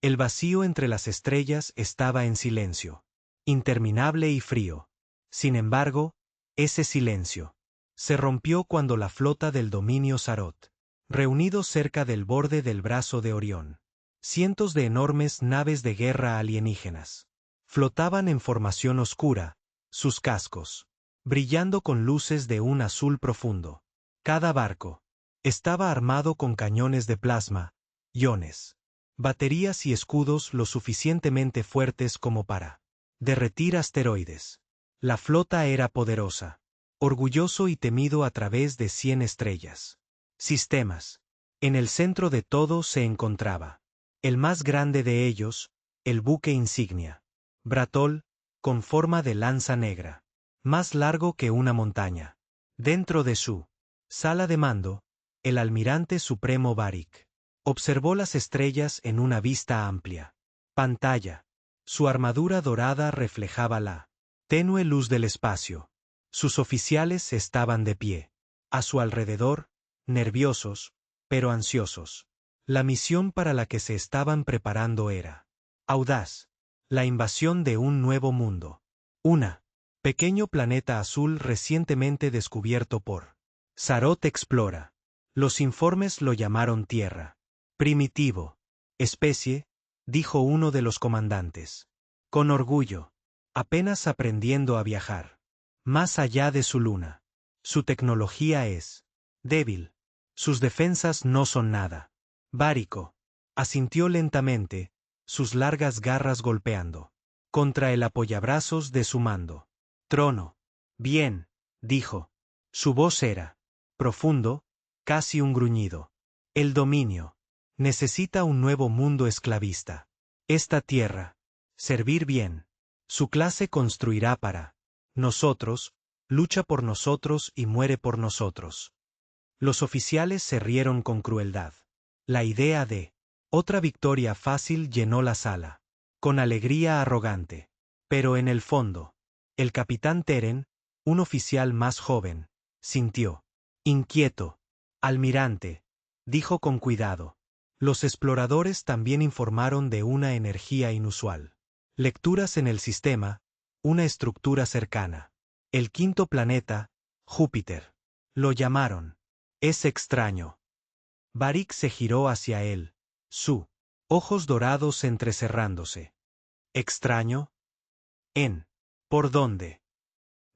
El vacío entre las estrellas estaba en silencio, interminable y frío. Sin embargo, ese silencio se rompió cuando la flota del dominio Sarot, reunidos cerca del borde del brazo de Orión, cientos de enormes naves de guerra alienígenas, flotaban en formación oscura, sus cascos brillando con luces de un azul profundo. Cada barco estaba armado con cañones de plasma, iones, baterías y escudos lo suficientemente fuertes como para derretir asteroides. La flota era poderosa, orgulloso y temido a través de 100 estrellas. Sistemas. En el centro de todo se encontraba el más grande de ellos, el buque insignia, Bratol, con forma de lanza negra, más largo que una montaña. Dentro de su sala de mando, el almirante supremo Barik observó las estrellas en una vista amplia. Pantalla. Su armadura dorada reflejaba la tenue luz del espacio. Sus oficiales estaban de pie. A su alrededor, nerviosos, pero ansiosos. La misión para la que se estaban preparando era audaz. La invasión de un nuevo mundo. Una pequeño planeta azul recientemente descubierto por Sarot Explora. Los informes lo llamaron Tierra. Primitivo. Especie, dijo uno de los comandantes. Con orgullo. Apenas aprendiendo a viajar. Más allá de su luna. Su tecnología es débil. Sus defensas no son nada. Bárico. Asintió lentamente, sus largas garras golpeando contra el apoyabrazos de su mando. Trono. Bien, dijo. Su voz era profundo, casi un gruñido. El dominio necesita un nuevo mundo esclavista. Esta tierra, servir bien. Su clase construirá para nosotros, lucha por nosotros y muere por nosotros. Los oficiales se rieron con crueldad. La idea de otra victoria fácil llenó la sala, con alegría arrogante. Pero en el fondo, el capitán Teren, un oficial más joven, sintió inquieto. Almirante, dijo con cuidado. Los exploradores también informaron de una energía inusual. Lecturas en el sistema, una estructura cercana. El quinto planeta, Júpiter. Lo llamaron. Es extraño. Barik se giró hacia él, su ojos dorados entrecerrándose. ¿Extraño? ¿Por dónde?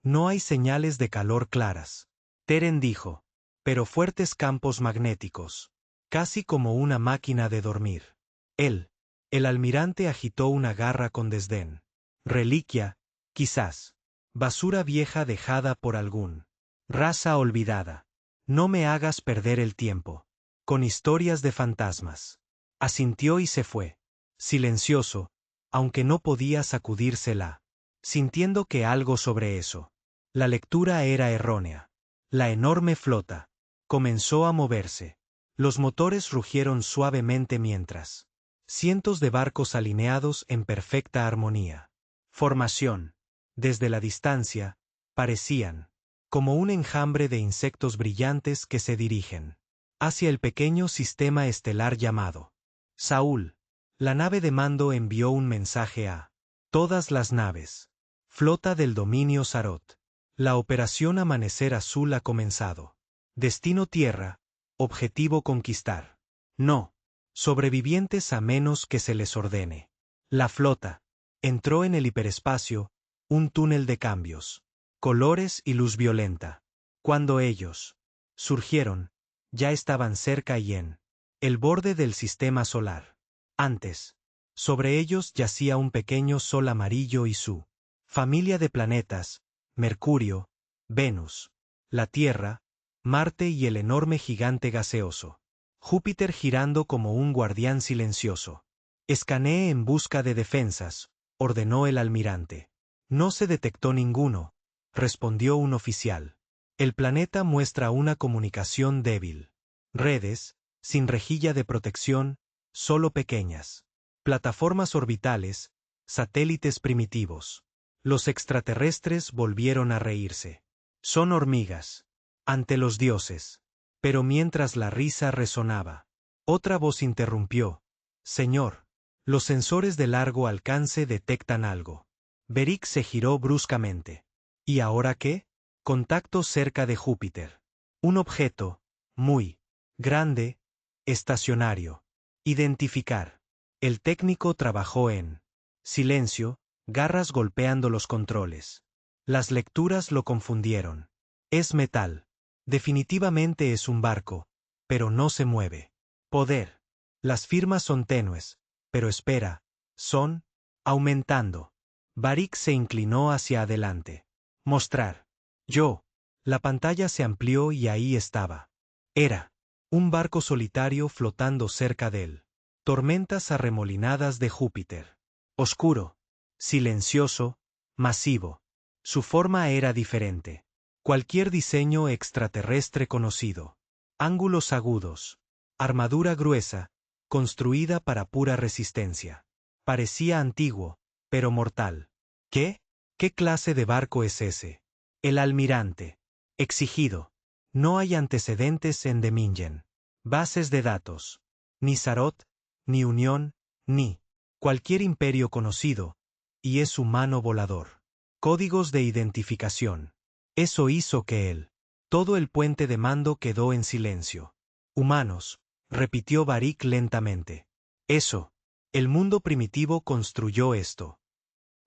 No hay señales de calor claras. Teren dijo, pero fuertes campos magnéticos, casi como una máquina de dormir. El almirante agitó una garra con desdén. Reliquia, quizás. Basura vieja dejada por algún raza olvidada. No me hagas perder el tiempo con historias de fantasmas. Asintió y se fue, silencioso, aunque no podía sacudírsela, sintiendo que algo sobre eso. La lectura era errónea. La enorme flota comenzó a moverse. Los motores rugieron suavemente mientras cientos de barcos alineados en perfecta armonía. Formación. Desde la distancia, parecían como un enjambre de insectos brillantes que se dirigen hacia el pequeño sistema estelar llamado Saúl. La nave de mando envió un mensaje a todas las naves. Flota del dominio Sarot. La operación Amanecer Azul ha comenzado. Destino Tierra. Objetivo conquistar. No sobrevivientes a menos que se les ordene. La flota entró en el hiperespacio, un túnel de cambios, colores y luz violenta. Cuando ellos surgieron, ya estaban cerca y en el borde del sistema solar. Antes, sobre ellos yacía un pequeño sol amarillo y su familia de planetas, Mercurio, Venus, la Tierra, Marte y el enorme gigante gaseoso. Júpiter girando como un guardián silencioso. Escanee en busca de defensas, ordenó el almirante. No se detectó ninguno, respondió un oficial. El planeta muestra una comunicación débil. Redes, sin rejilla de protección, solo pequeñas. Plataformas orbitales, satélites primitivos. Los extraterrestres volvieron a reírse. Son hormigas. Ante los dioses. Pero mientras la risa resonaba, otra voz interrumpió. Señor, Los sensores de largo alcance detectan algo. Beric se giró bruscamente. ¿Y ahora qué? Contacto cerca de Júpiter. Un objeto, muy grande, estacionario. Identificar. El técnico trabajó en silencio, garras golpeando los controles. Las lecturas lo confundieron. Es metal. Definitivamente es un barco, pero no se mueve. Poder. Las firmas son tenues, pero espera, son aumentando. Beric se inclinó hacia adelante. Mostrar. Yo. La pantalla se amplió y ahí estaba. Era un barco solitario flotando cerca de él. Tormentas arremolinadas de Júpiter. Oscuro, silencioso, masivo. Su forma era diferente. Cualquier diseño extraterrestre conocido. Ángulos agudos. Armadura gruesa, construida para pura resistencia. Parecía antiguo, pero mortal. ¿Qué? ¿Qué clase de barco es ese? El Almirante. Exigido. No hay antecedentes en Demingen. Bases de datos. Ni Sarot, ni Unión, ni cualquier imperio conocido, y es humano volador. Códigos de identificación. Eso hizo que todo el puente de mando quedó en silencio. Humanos, repitió Beric lentamente. Eso. El mundo primitivo construyó esto.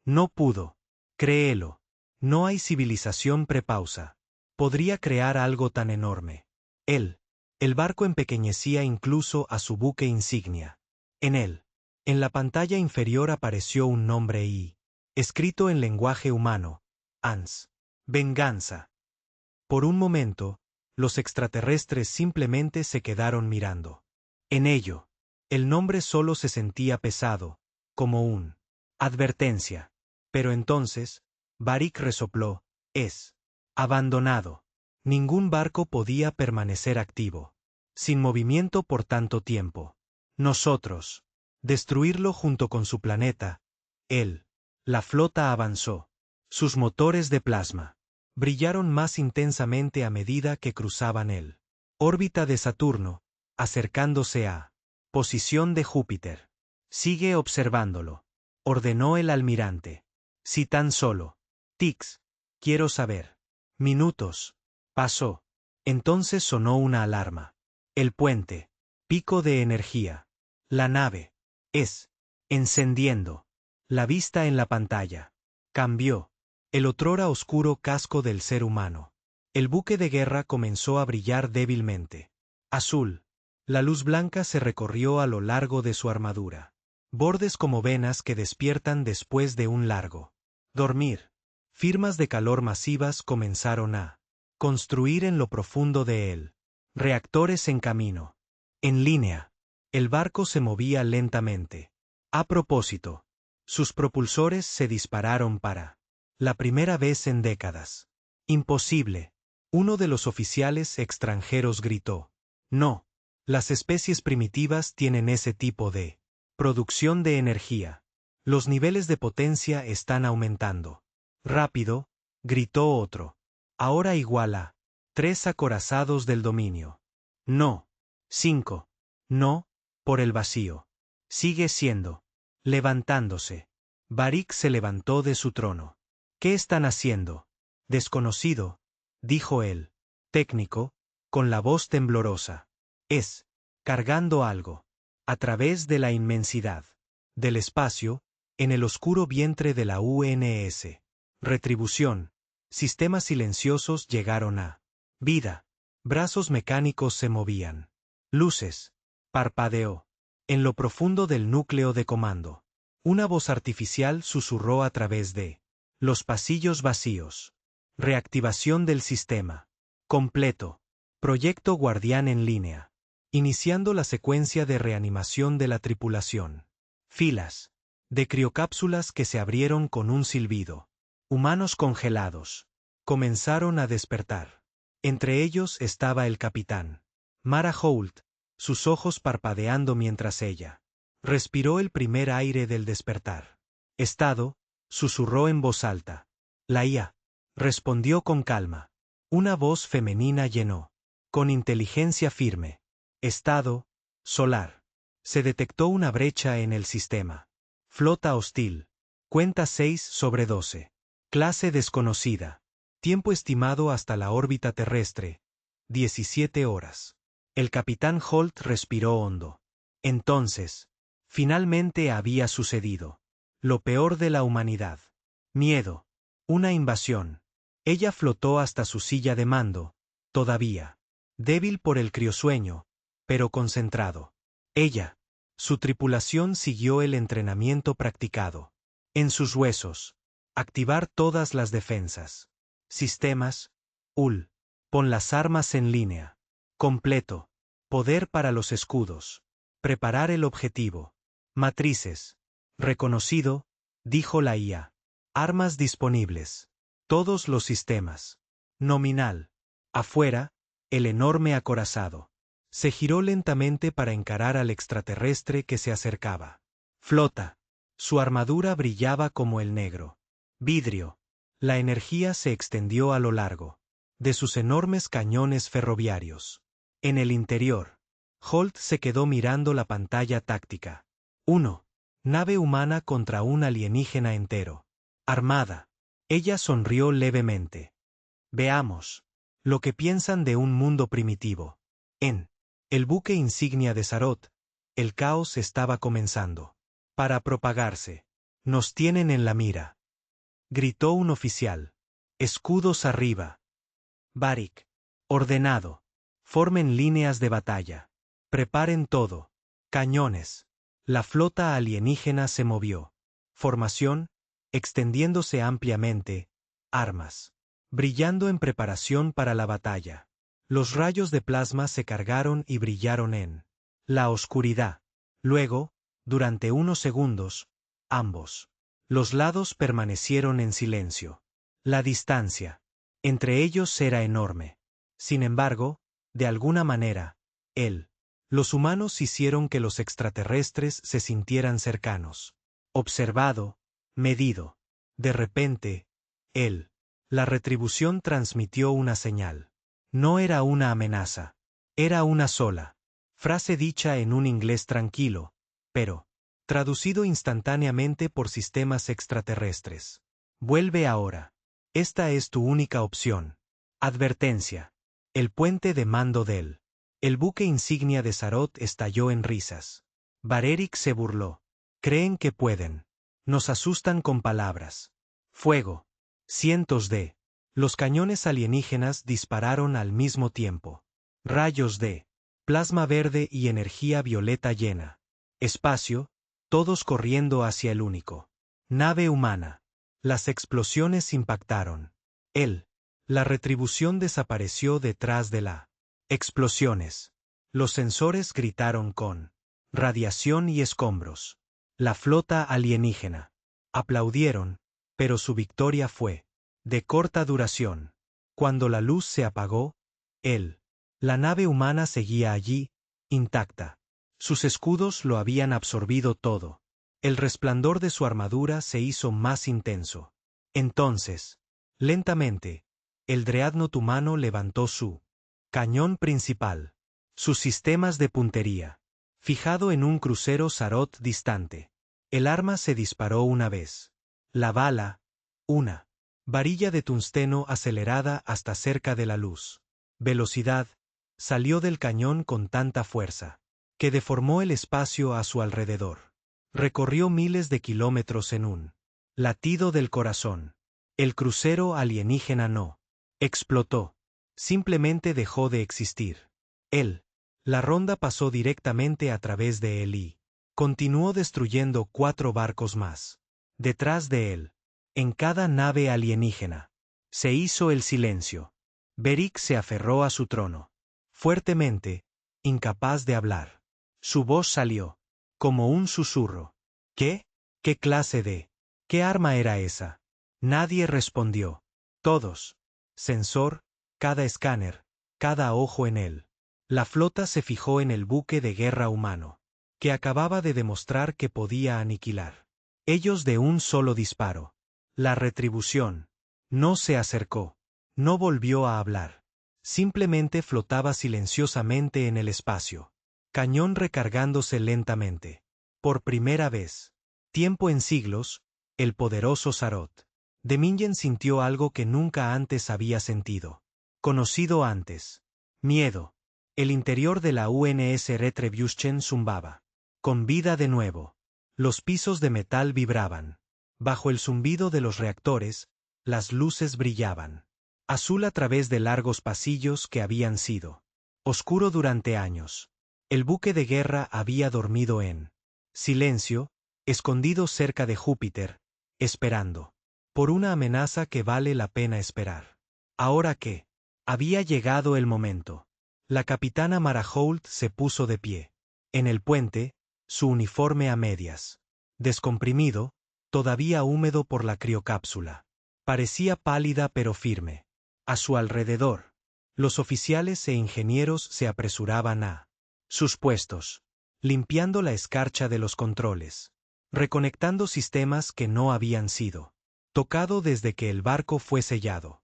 No pudo. Créelo. No hay civilización prepausa. Podría crear algo tan enorme. El barco empequeñecía incluso a su buque insignia. En la pantalla inferior apareció un nombre escrito en lenguaje humano. ANS. Venganza. Por un momento, los extraterrestres simplemente se quedaron mirando. En ello, el nombre solo se sentía pesado, como un advertencia. Pero entonces, Beric resopló, es abandonado. Ningún barco podía permanecer activo, sin movimiento por tanto tiempo. Nosotros, destruirlo junto con su planeta. La flota avanzó. Sus motores de plasma brillaron más intensamente a medida que cruzaban órbita de Saturno, acercándose a posición de Júpiter. Sigue observándolo, ordenó el almirante. Si tan solo tics, quiero saber. Minutos. Pasó. Entonces sonó una alarma. El puente. Pico de energía. La nave. Encendiendo. La vista en la pantalla. Cambió. El otrora oscuro casco del ser humano. El buque de guerra comenzó a brillar débilmente. Azul. La luz blanca se recorrió a lo largo de su armadura. Bordes como venas que despiertan después de un largo dormir. Firmas de calor masivas comenzaron a construir en lo profundo de él. Reactores en camino. En línea. El barco se movía lentamente. A propósito, sus propulsores se dispararon para la primera vez en décadas. Imposible. Uno de los oficiales extranjeros gritó. No. Las especies primitivas tienen ese tipo de producción de energía. Los niveles de potencia están aumentando. Rápido, gritó otro. Ahora igual a 3 acorazados del dominio. No. 5. No, por el vacío. Sigue siendo. Levantándose. Beric se levantó de su trono. ¿Qué están haciendo? Desconocido, dijo él. Técnico, con la voz temblorosa. Cargando algo. A través de la inmensidad. Del espacio, en el oscuro vientre de la UNS. Retribución. Sistemas silenciosos llegaron a vida. Brazos mecánicos se movían. Luces. Parpadeó. En lo profundo del núcleo de comando. Una voz artificial susurró a través de los pasillos vacíos. Reactivación del sistema. Completo. Proyecto Guardián en línea. Iniciando la secuencia de reanimación de la tripulación. Filas de criocápsulas que se abrieron con un silbido. Humanos congelados. Comenzaron a despertar. Entre ellos estaba el capitán. Mara Holt, sus ojos parpadeando mientras ella respiró el primer aire del despertar. Estado, susurró en voz alta. La IA. Respondió con calma. Una voz femenina llenó. Con inteligencia firme. Estado, solar. Se detectó una brecha en el sistema. Flota hostil. Cuenta 6/12. Clase desconocida. Tiempo estimado hasta la órbita terrestre. 17 horas. El capitán Holt respiró hondo. Entonces, finalmente había sucedido. Lo peor de la humanidad. Miedo. Una invasión. Ella flotó hasta su silla de mando, todavía. Débil por el criosueño, pero concentrado. Ella. Su tripulación siguió el entrenamiento practicado. En sus huesos. Activar todas las defensas. Sistemas. UL. Pon las armas en línea. Completo. Poder para los escudos. Preparar el objetivo. Matrices. Reconocido, dijo la IA. Armas disponibles. Todos los sistemas. Nominal. Afuera, el enorme acorazado. Se giró lentamente para encarar al extraterrestre que se acercaba. Flota. Su armadura brillaba como el negro. Vidrio. La energía se extendió a lo largo de sus enormes cañones ferroviarios. En el interior, Holt se quedó mirando la pantalla táctica. 1. Nave humana contra un alienígena entero. Armada. Ella sonrió levemente. Veamos lo que piensan de un mundo primitivo. En el buque insignia de Sarot, el caos estaba comenzando. Para propagarse. Nos tienen en la mira. Gritó un oficial. Escudos arriba. Barik. Ordenado. Formen líneas de batalla. Preparen todo. Cañones. La flota alienígena se movió. Formación, extendiéndose ampliamente. Armas. Brillando en preparación para la batalla. Los rayos de plasma se cargaron y brillaron en la oscuridad. Luego, durante unos segundos, ambos. Los lados permanecieron en silencio. La distancia entre ellos era enorme. Sin embargo, de alguna manera, los humanos hicieron que los extraterrestres se sintieran cercanos. Observado, medido. De repente, la retribución transmitió una señal. No era una amenaza. Era una sola frase dicha en un inglés tranquilo, pero traducido instantáneamente por sistemas extraterrestres. Vuelve ahora. Esta es tu única opción. Advertencia. El puente de mando del el buque insignia de Sarot estalló en risas. Barerik se burló. Creen que pueden. Nos asustan con palabras. Fuego. Cientos de los cañones alienígenas dispararon al mismo tiempo. Rayos de plasma verde y energía violeta llena. Espacio, todos corriendo hacia el único nave humana. Las explosiones impactaron. La retribución desapareció detrás de la explosiones. Los sensores gritaron con radiación y escombros. La flota alienígena. Aplaudieron, pero su victoria fue de corta duración. Cuando la luz se apagó, la nave humana seguía allí, intacta. Sus escudos lo habían absorbido todo. El resplandor de su armadura se hizo más intenso. Entonces, lentamente, el dreadnought humano levantó su cañón principal. Sus sistemas de puntería. Fijado en un crucero Sarot distante. El arma se disparó una vez. La bala, una varilla de tungsteno acelerada hasta cerca de la luz. Velocidad, salió del cañón con tanta fuerza, que deformó el espacio a su alrededor. Recorrió miles de kilómetros en un latido del corazón. El crucero alienígena no explotó. Simplemente dejó de existir. La ronda pasó directamente a través de él y continuó destruyendo 4 barcos más. Detrás de él, en cada nave alienígena, se hizo el silencio. Beric se aferró a su trono. Fuertemente, incapaz de hablar. Su voz salió, como un susurro. ¿Qué? ¿Qué clase de? ¿Qué arma era esa? Nadie respondió. Todos. Sensor, cada escáner, cada ojo en él. La flota se fijó en el buque de guerra humano, que acababa de demostrar que podía aniquilar. Ellos de un solo disparo. La retribución. No se acercó. No volvió a hablar. Simplemente flotaba silenciosamente en el espacio. Cañón recargándose lentamente. Por primera vez. Tiempo en siglos, el poderoso Sarot. Dominion sintió algo que nunca antes había sentido. Conocido antes. Miedo. El interior de la UNS Retribution zumbaba. Con vida de nuevo. Los pisos de metal vibraban. Bajo el zumbido de los reactores, las luces brillaban. Azul a través de largos pasillos que habían sido oscuro durante años. El buque de guerra había dormido en silencio, escondido cerca de Júpiter, esperando por una amenaza que vale la pena esperar. Ahora que había llegado el momento, la capitana Mara Holt se puso de pie. En el puente, su uniforme a medias. Descomprimido, todavía húmedo por la criocápsula. Parecía pálida pero firme. A su alrededor, los oficiales e ingenieros se apresuraban a sus puestos, limpiando la escarcha de los controles, reconectando sistemas que no habían sido tocado desde que el barco fue sellado.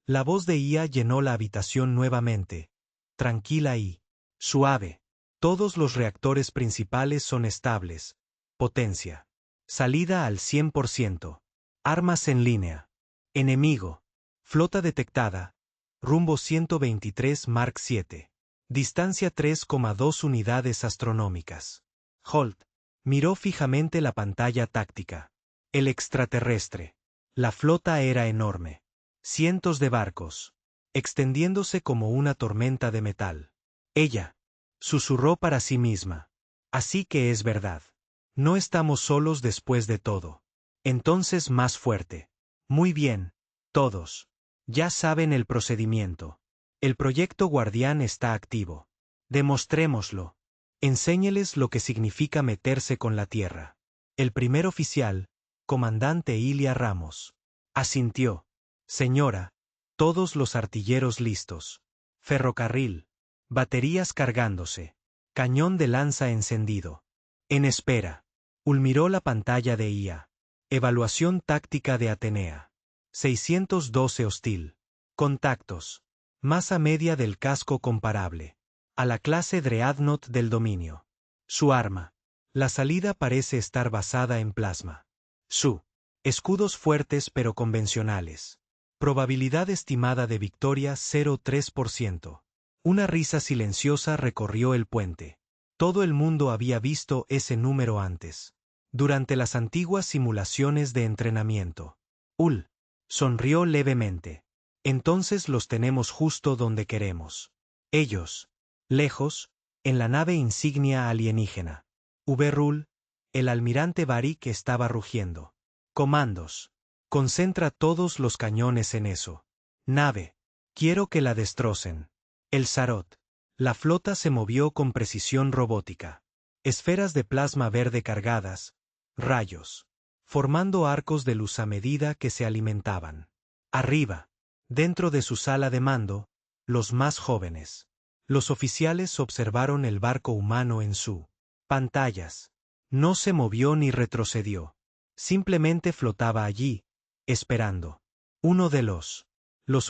La voz de Ia llenó la habitación nuevamente, tranquila y suave. Todos los reactores principales son estables. Potencia. Salida al 100%. Armas en línea. Enemigo. Flota detectada. Rumbo 123 Mark 7. Distancia 3,2 unidades astronómicas. Holt miró fijamente la pantalla táctica. El extraterrestre. La flota era enorme. Cientos de barcos, extendiéndose como una tormenta de metal. Ella susurró para sí misma. Así que es verdad. No estamos solos después de todo. Entonces más fuerte. Muy bien, todos. Ya saben el procedimiento. El proyecto Guardián está activo. Demostrémoslo. Enséñeles lo que significa meterse con la Tierra. El primer oficial, comandante Ilia Ramos, asintió. Señora, todos los artilleros listos. Ferrocarril. Baterías cargándose. Cañón de lanza encendido. En espera. Miró la pantalla de IA. Evaluación táctica de Atenea. 612 hostil. Contactos. Masa media del casco comparable a la clase Dreadnought del dominio. Su arma. La salida parece estar basada en plasma. Su. Escudos fuertes pero convencionales. Probabilidad estimada de victoria 0,3%. Una risa silenciosa recorrió el puente. Todo el mundo había visto ese número antes. Durante las antiguas simulaciones de entrenamiento. Sonrió levemente. Entonces los tenemos justo donde queremos. Ellos. Lejos, en la nave insignia alienígena. Rule, el almirante Barik estaba rugiendo. Comandos. Concentra todos los cañones en eso. Nave. Quiero que la destrocen. El Sarot. La flota se movió con precisión robótica. Esferas de plasma verde cargadas. Rayos. Formando arcos de luz a medida que se alimentaban. Arriba. Dentro de su sala de mando, los más jóvenes. Los oficiales observaron el barco humano en su pantallas. No se movió ni retrocedió. Simplemente flotaba allí, esperando. Uno de los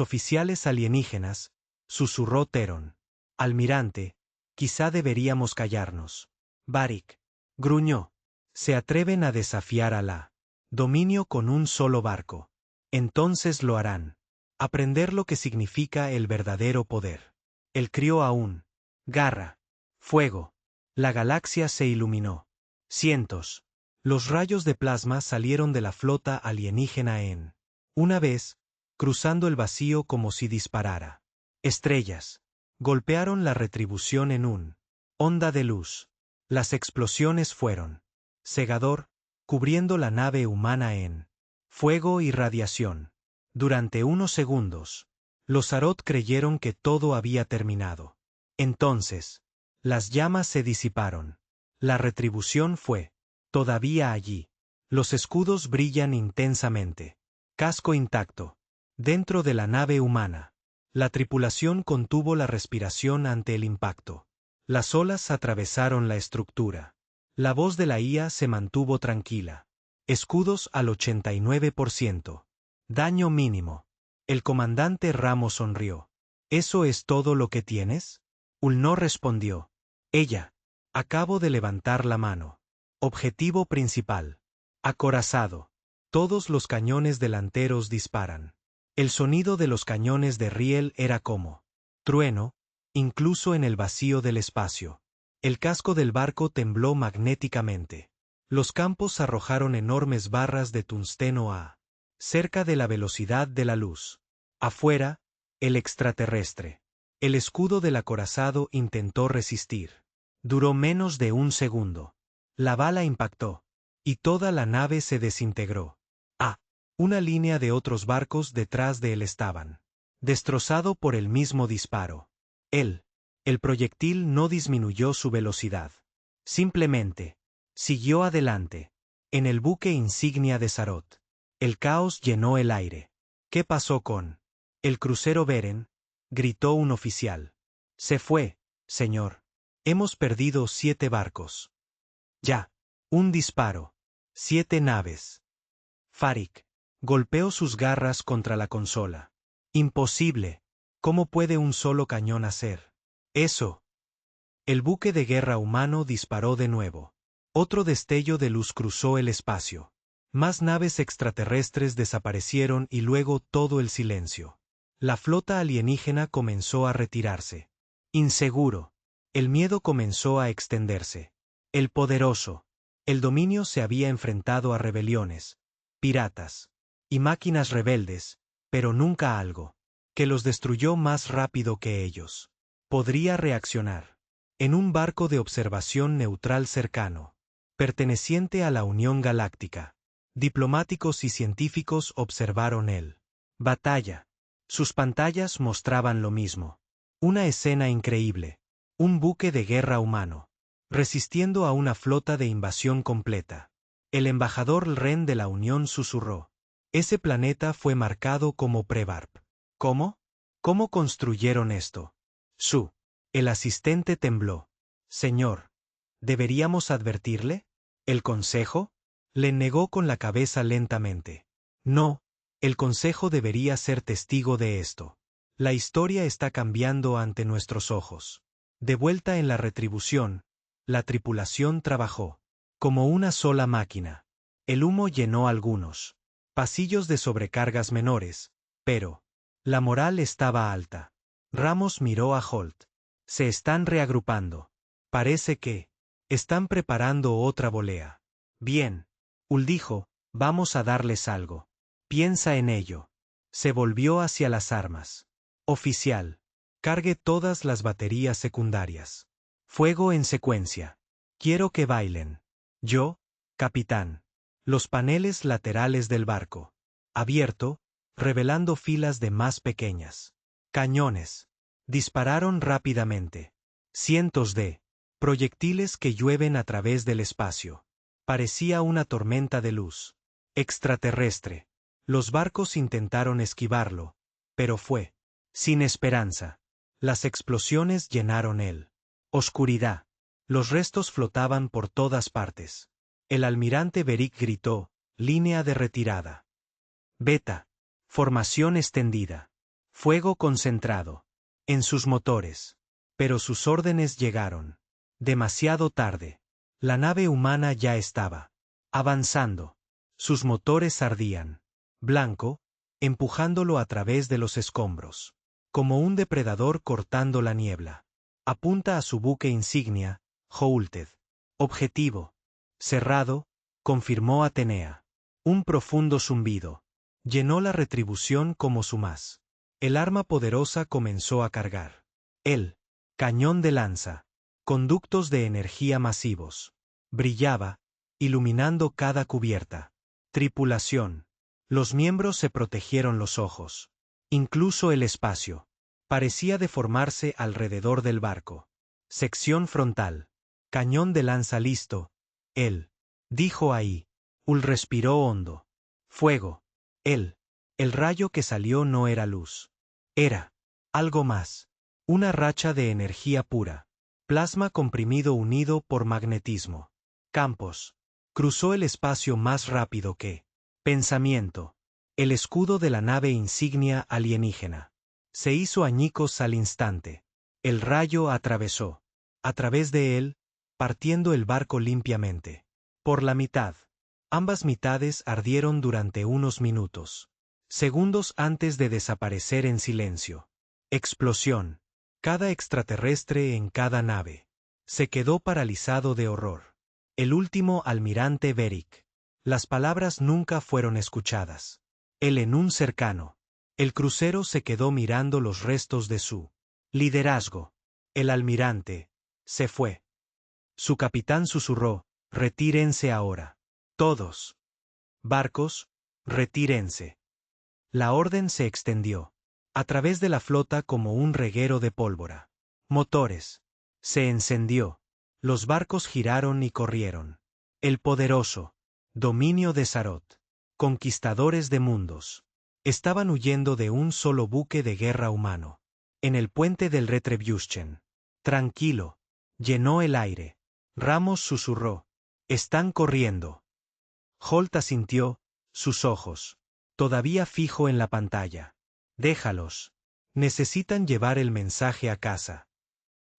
oficiales alienígenas, susurró Teron. Almirante, quizá deberíamos callarnos. Barik. Gruñó. Se atreven a desafiar a la dominio con un solo barco. Entonces lo harán. Aprender lo que significa el verdadero poder. El crió aún. Garra. Fuego. La galaxia se iluminó. Cientos. Los rayos de plasma salieron de la flota alienígena en una vez, cruzando el vacío como si disparara. Estrellas. Golpearon la retribución en un onda de luz. Las explosiones fueron cegador, cubriendo la nave humana en fuego y radiación. Durante unos segundos, los Sarot creyeron que todo había terminado. Entonces, las llamas se disiparon. La retribución fue todavía allí. Los escudos brillan intensamente. Casco intacto. Dentro de la nave humana. La tripulación contuvo la respiración ante el impacto. Las olas atravesaron la estructura. La voz de la IA se mantuvo tranquila. Escudos al 89%. Daño mínimo. El comandante Ramos sonrió. ¿Eso es todo lo que tienes? No respondió. Ella. Acabo de levantar la mano. Objetivo principal. Acorazado. Todos los cañones delanteros disparan. El sonido de los cañones de riel era como trueno, incluso en el vacío del espacio. El casco del barco tembló magnéticamente. Los campos arrojaron enormes barras de tungsteno a cerca de la velocidad de la luz. Afuera, el extraterrestre. El escudo del acorazado intentó resistir. Duró menos de un segundo. La bala impactó, y toda la nave se desintegró. Una línea de otros barcos detrás de él estaban destrozado por el mismo disparo. El proyectil no disminuyó su velocidad. Simplemente siguió adelante. En el buque insignia de Sarot. El caos llenó el aire. ¿Qué pasó con el crucero Beren?, gritó un oficial. Se fue, señor. Hemos perdido 7 barcos. Ya. Un disparo. 7 naves. Farik golpeó sus garras contra la consola. Imposible. ¿Cómo puede un solo cañón hacer eso? El buque de guerra humano disparó de nuevo. Otro destello de luz cruzó el espacio. Más naves extraterrestres desaparecieron y luego todo el silencio. La flota alienígena comenzó a retirarse. Inseguro. El miedo comenzó a extenderse. El poderoso. El dominio se había enfrentado a rebeliones, piratas y máquinas rebeldes, pero nunca algo que los destruyó más rápido que ellos. Podría reaccionar. En un barco de observación neutral cercano, perteneciente a la Unión Galáctica, diplomáticos y científicos observaron el batalla. Sus pantallas mostraban lo mismo. Una escena increíble. Un buque de guerra humano, resistiendo a una flota de invasión completa. El embajador Ren de la Unión susurró. Ese planeta fue marcado como Prevarp. ¿Cómo? ¿Cómo construyeron esto? El asistente tembló. Señor, ¿deberíamos advertirle? ¿El consejo? Le negó con la cabeza lentamente. No, el consejo debería ser testigo de esto. La historia está cambiando ante nuestros ojos. De vuelta en la retribución, la tripulación trabajó como una sola máquina. El humo llenó algunos pasillos de sobrecargas menores, pero la moral estaba alta. Ramos miró a Holt. Se están reagrupando. Parece que están preparando otra volea. Bien. Hull dijo, vamos a darles algo. Piensa en ello. Se volvió hacia las armas. Oficial. Cargue todas las baterías secundarias. Fuego en secuencia. Quiero que bailen. Yo, capitán. Los paneles laterales del barco. Abierto, revelando filas de más pequeñas cañones. Dispararon rápidamente. Cientos de proyectiles que llueven a través del espacio. Parecía una tormenta de luz extraterrestre. Los barcos intentaron esquivarlo, pero fue sin esperanza. Las explosiones llenaron el oscuridad. Los restos flotaban por todas partes. El almirante Beric gritó, línea de retirada. Beta. Formación extendida. Fuego concentrado. En sus motores. Pero sus órdenes llegaron demasiado tarde. La nave humana ya estaba avanzando. Sus motores ardían blanco, empujándolo a través de los escombros. Como un depredador cortando la niebla. Apunta a su buque insignia, Houlted. Objetivo. Cerrado, confirmó Atenea. Un profundo zumbido llenó la retribución como su más. El arma poderosa comenzó a cargar. El cañón de lanza. Conductos de energía masivos. Brillaba, iluminando cada cubierta. Tripulación. Los miembros se protegieron los ojos. Incluso el espacio. Parecía deformarse alrededor del barco. Sección frontal. Cañón de lanza listo. Él. Dijo ahí. Hull respiró hondo. Fuego. Él. El rayo que salió no era luz. Era algo más. Una racha de energía pura. Plasma comprimido unido por magnetismo. Campos. Cruzó el espacio más rápido que pensamiento. El escudo de la nave insignia alienígena. Se hizo añicos al instante. El rayo atravesó a través de él, partiendo el barco limpiamente. Por la mitad. Ambas mitades ardieron durante unos minutos. Segundos antes de desaparecer en silencio. Explosión. Cada extraterrestre en cada nave. Se quedó paralizado de horror. El último almirante Beric. Las palabras nunca fueron escuchadas. Él en un cercano. El crucero se quedó mirando los restos de su liderazgo. El almirante se fue. Su capitán susurró: «Retírense ahora. Todos. Barcos, retírense». La orden se extendió a través de la flota como un reguero de pólvora. Motores. Se encendió. Los barcos giraron y corrieron. El poderoso dominio de Sarot. Conquistadores de mundos. Estaban huyendo de un solo buque de guerra humano. En el puente del Retribution. Tranquilo. Llenó el aire. Ramos susurró: «Están corriendo». Holt asintió, sus ojos todavía fijo en la pantalla. «Déjalos. Necesitan llevar el mensaje a casa».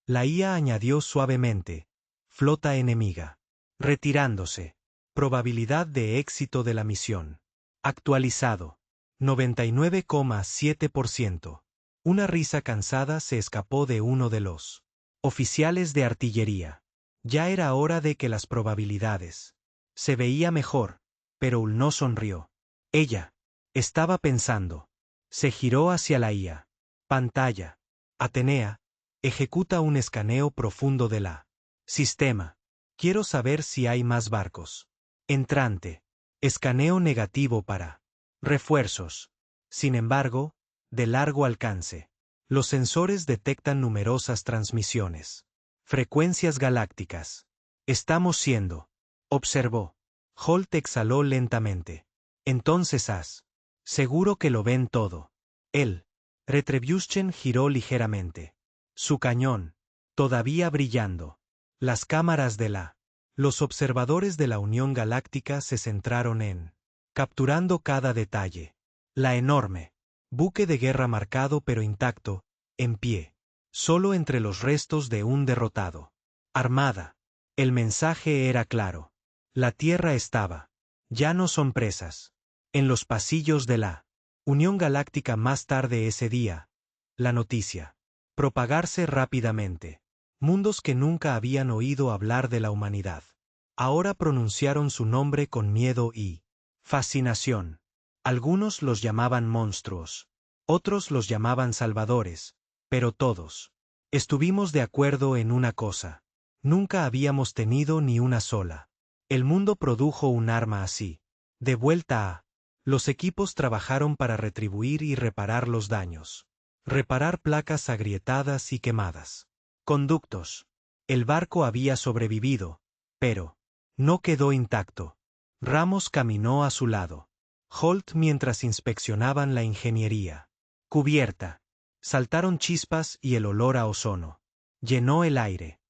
La IA añadió suavemente: «Flota enemiga. Retirándose. Probabilidad de éxito de la misión. Actualizado. 99,7%. Una risa cansada se escapó de uno de los oficiales de artillería. Ya era hora de que las probabilidades. Se veía mejor, pero Ul no sonrió. Ella estaba pensando. Se giró hacia la IA. Pantalla. Atenea. Ejecuta un escaneo profundo de la sistema. Quiero saber si hay más barcos. Entrante. Escaneo negativo para refuerzos. Sin embargo, de largo alcance. Los sensores detectan numerosas transmisiones. Frecuencias galácticas. Estamos siendo. Observó. Holt exhaló lentamente. Entonces haz. Seguro que lo ven todo. Él. Retribution giró ligeramente. Su cañón. Todavía brillando. Las cámaras de la. Los observadores de la Unión Galáctica se centraron en. Capturando cada detalle. La enorme. Buque de guerra marcado pero intacto, en pie. Solo entre los restos de un derrotado. Armada. El mensaje era claro. La Tierra estaba. Ya no son presas. En los pasillos de la Unión Galáctica más tarde ese día. La noticia. Propagarse rápidamente. Mundos que nunca habían oído hablar de la humanidad. Ahora pronunciaron su nombre con miedo y fascinación. Algunos los llamaban monstruos. Otros los llamaban salvadores. Pero todos estuvimos de acuerdo en una cosa. Nunca habíamos tenido ni una sola. El mundo produjo un arma así. De vuelta a. Los equipos trabajaron para retribuir y reparar los daños. Reparar placas agrietadas y quemadas. Conductos. El barco había sobrevivido, pero no quedó intacto. Ramos caminó a su lado. Holt mientras inspeccionaban la ingeniería. Cubierta. Saltaron chispas y el olor a ozono llenó el aire.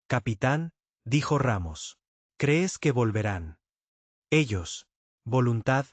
«Capitán», dijo Ramos, «¿crees que volverán?» «Ellos. Voluntad»,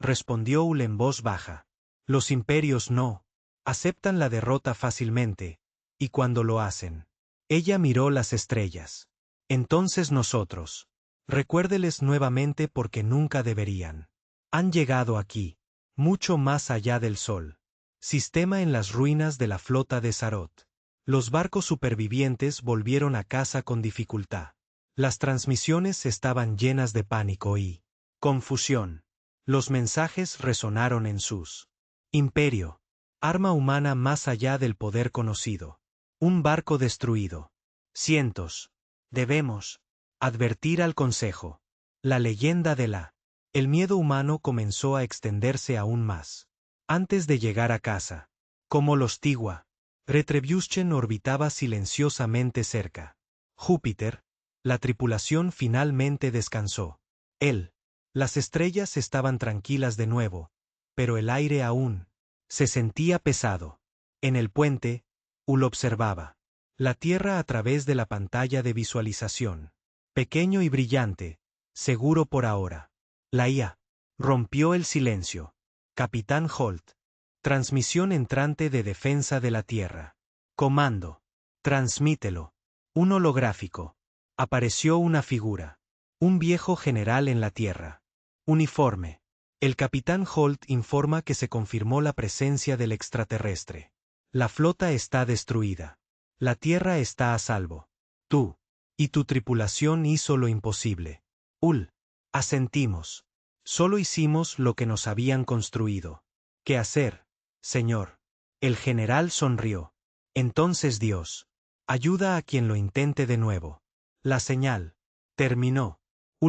respondió Ul en voz baja. «Los imperios no. Aceptan la derrota fácilmente. Y cuando lo hacen». Ella miró las estrellas. «Entonces nosotros. Recuérdeles nuevamente porque nunca deberían. Han llegado aquí. Mucho más allá del sol. Sistema en las ruinas de la flota de Sarot. Los barcos supervivientes volvieron a casa con dificultad. Las transmisiones estaban llenas de pánico y confusión. Los mensajes resonaron en sus. Imperio. Arma humana más allá del poder conocido. Un barco destruido. Cientos. Debemos advertir al Consejo. La leyenda de la. El miedo humano comenzó a extenderse aún más. Antes de llegar a casa. Como los Tigua. Retribution orbitaba silenciosamente cerca. Júpiter. La tripulación finalmente descansó. Él. Las estrellas estaban tranquilas de nuevo, pero el aire aún se sentía pesado. En el puente, Ul observaba la Tierra a través de la pantalla de visualización. Pequeño y brillante, seguro por ahora. La IA rompió el silencio. «Capitán Holt. Transmisión entrante de defensa de la Tierra. Comando. Transmítelo». Un holográfico. Apareció una figura. Un viejo general en la Tierra. Uniforme. El capitán Holt informa que se confirmó la presencia del extraterrestre. La flota está destruida. La Tierra está a salvo. Tú y tu tripulación hizo lo imposible. Asentimos. Solo hicimos lo que nos habían construido. ¿Qué hacer, señor? El general sonrió. Entonces Dios. Ayuda a quien lo intente de nuevo. La señal. Terminó.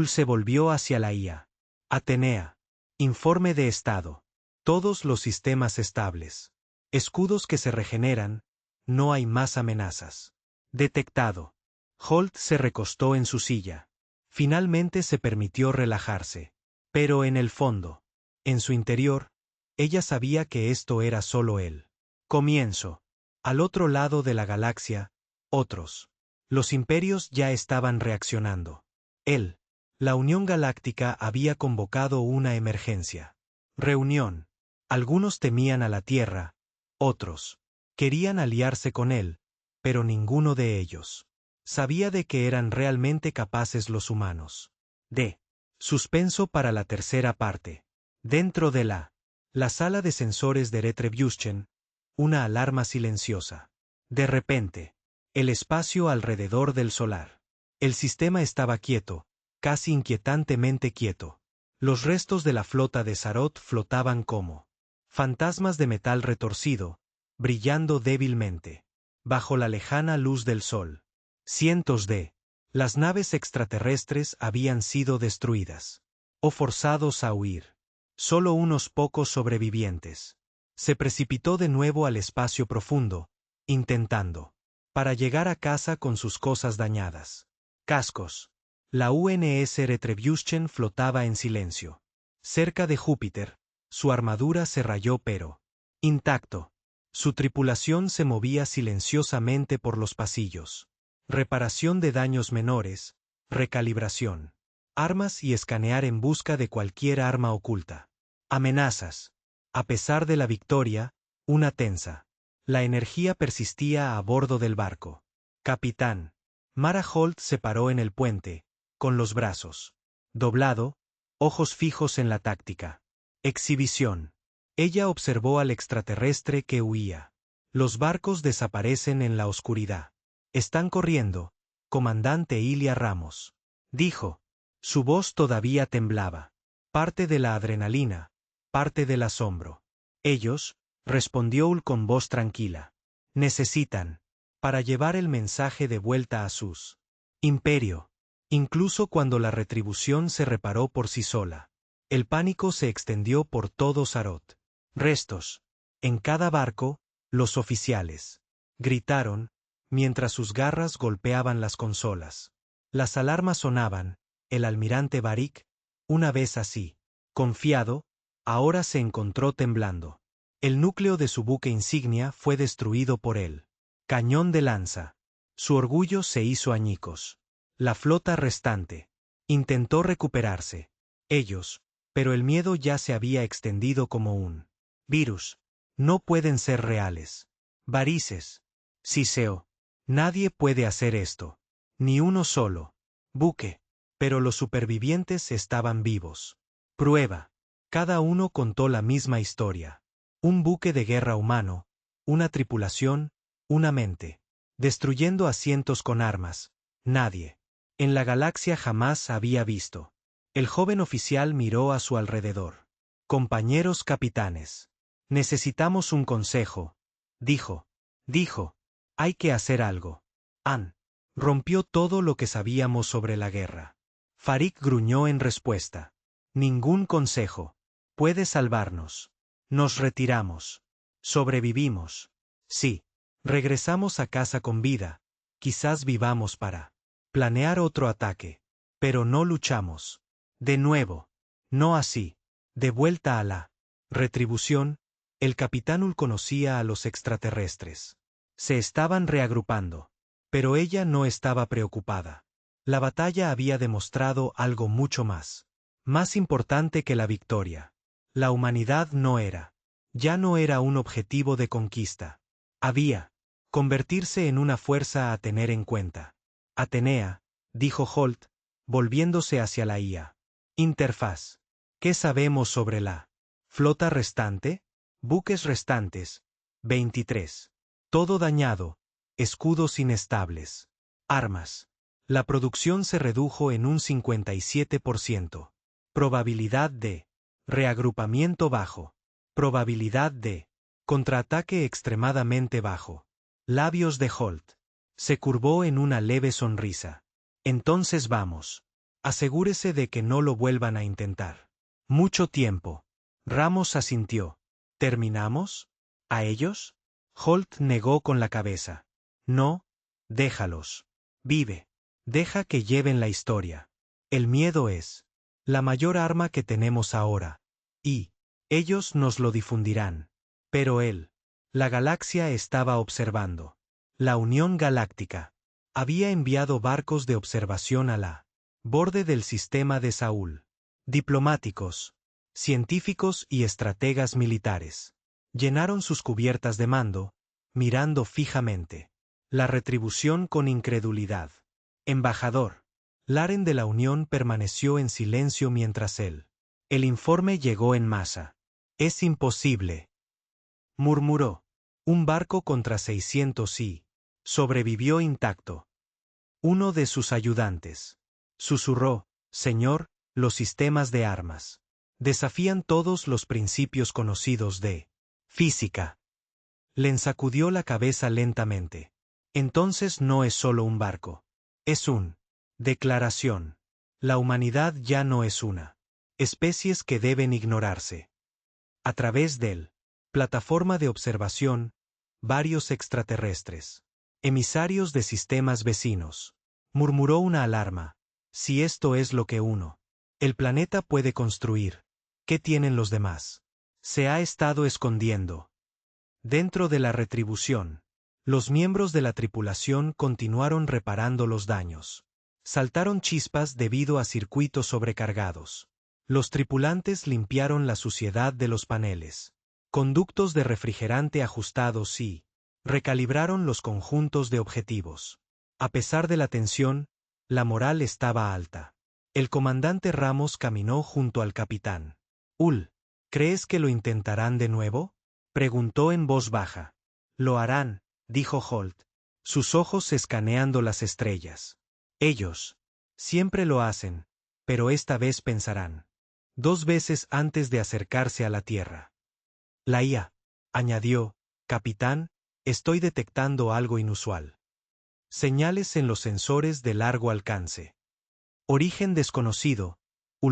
Se volvió hacia la IA. Atenea. Informe de estado. Todos los sistemas estables. Escudos que se regeneran. No hay más amenazas. Detectado. Holt se recostó en su silla. Finalmente se permitió relajarse. Pero en el fondo, en su interior, ella sabía que esto era solo él. Comienzo. Al otro lado de la galaxia, otros. Los imperios ya estaban reaccionando. Él, la Unión Galáctica había convocado una emergencia. Reunión. Algunos temían a la Tierra, otros querían aliarse con él, pero ninguno de ellos sabía de que eran realmente capaces los humanos. Suspenso para la tercera parte. Dentro de la sala de sensores de Retribution, una alarma silenciosa. De repente, el espacio alrededor del solar. El sistema estaba quieto, casi inquietantemente quieto. Los restos de la flota de Sarot flotaban como fantasmas de metal retorcido, brillando débilmente, bajo la lejana luz del sol. Cientos de las naves extraterrestres habían sido destruidas o forzados a huir. Solo unos pocos sobrevivientes. Se precipitó de nuevo al espacio profundo, intentando para llegar a casa con sus cosas dañadas. Cascos. La UNS Retribution flotaba en silencio. Cerca de Júpiter, su armadura se rayó pero intacto. Su tripulación se movía silenciosamente por los pasillos. Reparación de daños menores, recalibración. Armas y escanear en busca de cualquier arma oculta. Amenazas. A pesar de la victoria, una tensa. La energía persistía a bordo del barco. Capitán. Mara Holt se paró en el puente, con los brazos doblado, ojos fijos en la táctica. Exhibición. Ella observó al extraterrestre que huía. Los barcos desaparecen en la oscuridad. Están corriendo, comandante Ilia Ramos. Dijo. Su voz todavía temblaba. Parte de la adrenalina, parte del asombro. Ellos, respondió con voz tranquila. Necesitan, para llevar el mensaje de vuelta a sus imperio. Incluso cuando la retribución se reparó por sí sola. El pánico se extendió por todo Sarot. Restos. En cada barco, los oficiales gritaron, mientras sus garras golpeaban las consolas. Las alarmas sonaban. El almirante Barik, una vez así, confiado, ahora se encontró temblando. El núcleo de su buque insignia fue destruido por él. Cañón de lanza. Su orgullo se hizo añicos. La flota restante intentó recuperarse. Ellos, pero el miedo ya se había extendido como un virus. No pueden ser reales. Varices. Siseo. Nadie puede hacer esto. Ni uno solo. Buque. Pero los supervivientes estaban vivos. Prueba. Cada uno contó la misma historia. Un buque de guerra humano, una tripulación, una mente. Destruyendo asientos con armas. Nadie en la galaxia jamás había visto. El joven oficial miró a su alrededor. Compañeros capitanes. Necesitamos un consejo. Dijo. Hay que hacer algo. Ann. Rompió todo lo que sabíamos sobre la guerra. Farik gruñó en respuesta. Ningún consejo. Puede salvarnos. Nos retiramos. Sobrevivimos. Sí. Regresamos a casa con vida. Quizás vivamos para planear otro ataque. Pero no luchamos. De nuevo. No así. De vuelta a la retribución, el capitán Hull conocía a los extraterrestres. Se estaban reagrupando. Pero ella no estaba preocupada. La batalla había demostrado algo mucho más importante que la victoria. La humanidad ya no era un objetivo de conquista. Había Convertirse en una fuerza a tener en cuenta. Atenea, dijo Holt, volviéndose hacia la IA. Interfaz. ¿Qué sabemos sobre la flota restante? Buques restantes. 23. Todo dañado. Escudos inestables. Armas. La producción se redujo en un 57%. Probabilidad de reagrupamiento bajo. Probabilidad de contraataque extremadamente bajo. Labios de Holt. Se curvó en una leve sonrisa. Entonces vamos. Asegúrese de que no lo vuelvan a intentar. Mucho tiempo. Ramos asintió. ¿Terminamos? ¿A ellos? Holt negó con la cabeza. No, déjalos. Vive. Deja que lleven la historia. El miedo es la mayor arma que tenemos ahora. Y ellos nos lo difundirán. Pero la galaxia estaba observando. La Unión Galáctica había enviado barcos de observación a la borde del sistema de Saúl. Diplomáticos, científicos y estrategas militares llenaron sus cubiertas de mando, mirando fijamente la retribución con incredulidad. Embajador, Laren de la Unión permaneció en silencio mientras el informe llegó en masa. Es imposible, murmuró. Un barco contra 600 y sobrevivió intacto. Uno de sus ayudantes susurró, señor, los sistemas de armas desafían todos los principios conocidos de física. Len sacudió la cabeza lentamente. Entonces no es solo un barco. Es declaración. La humanidad ya no es una especies que deben ignorarse. A través del plataforma de observación, varios extraterrestres, emisarios de sistemas vecinos, murmuró una alarma. Si esto es lo que el planeta puede construir, ¿qué tienen los demás? Se ha estado escondiendo. Dentro de la retribución, los miembros de la tripulación continuaron reparando los daños. Saltaron chispas debido a circuitos sobrecargados. Los tripulantes limpiaron la suciedad de los paneles, conductos de refrigerante ajustados y recalibraron los conjuntos de objetivos. A pesar de la tensión, la moral estaba alta. El comandante Ramos caminó junto al capitán. ¿Crees que lo intentarán de nuevo? Preguntó en voz baja. Lo harán, dijo Holt, sus ojos escaneando las estrellas. Ellos siempre lo hacen, pero esta vez pensarán 2 veces antes de acercarse a la Tierra. La IA, añadió, capitán, estoy detectando algo inusual. Señales en los sensores de largo alcance. Origen desconocido.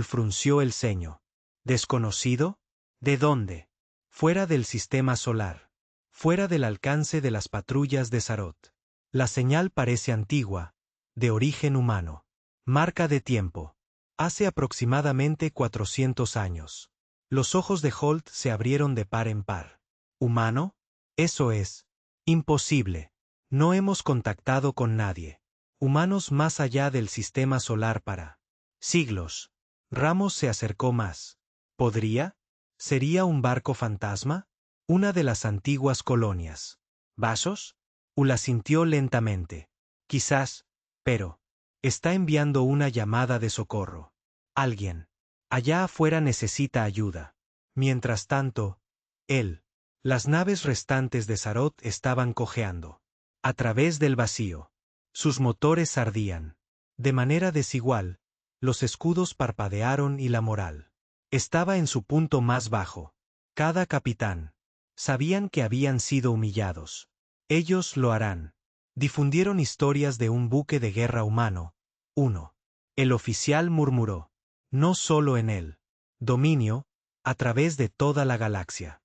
Frunció el ceño. ¿Desconocido? ¿De dónde? Fuera del sistema solar. Fuera del alcance de las patrullas de Sarot. La señal parece antigua, de origen humano. Marca de tiempo. Hace aproximadamente 400 años. Los ojos de Holt se abrieron de par en par. ¿Humano? Eso es imposible. No hemos contactado con nadie. Humanos más allá del sistema solar para siglos. Ramos se acercó más. ¿Podría? ¿Sería un barco fantasma? Una de las antiguas colonias. ¿Vasos? Ula sintió lentamente. Quizás, pero está enviando una llamada de socorro. Alguien allá afuera necesita ayuda. Mientras tanto, las naves restantes de Sarot estaban cojeando. A través del vacío. Sus motores ardían. De manera desigual, los escudos parpadearon y la moral estaba en su punto más bajo. Cada capitán sabían que habían sido humillados. Ellos lo harán. Difundieron historias de un buque de guerra humano. 1. El oficial murmuró. No solo en el dominio, a través de toda la galaxia.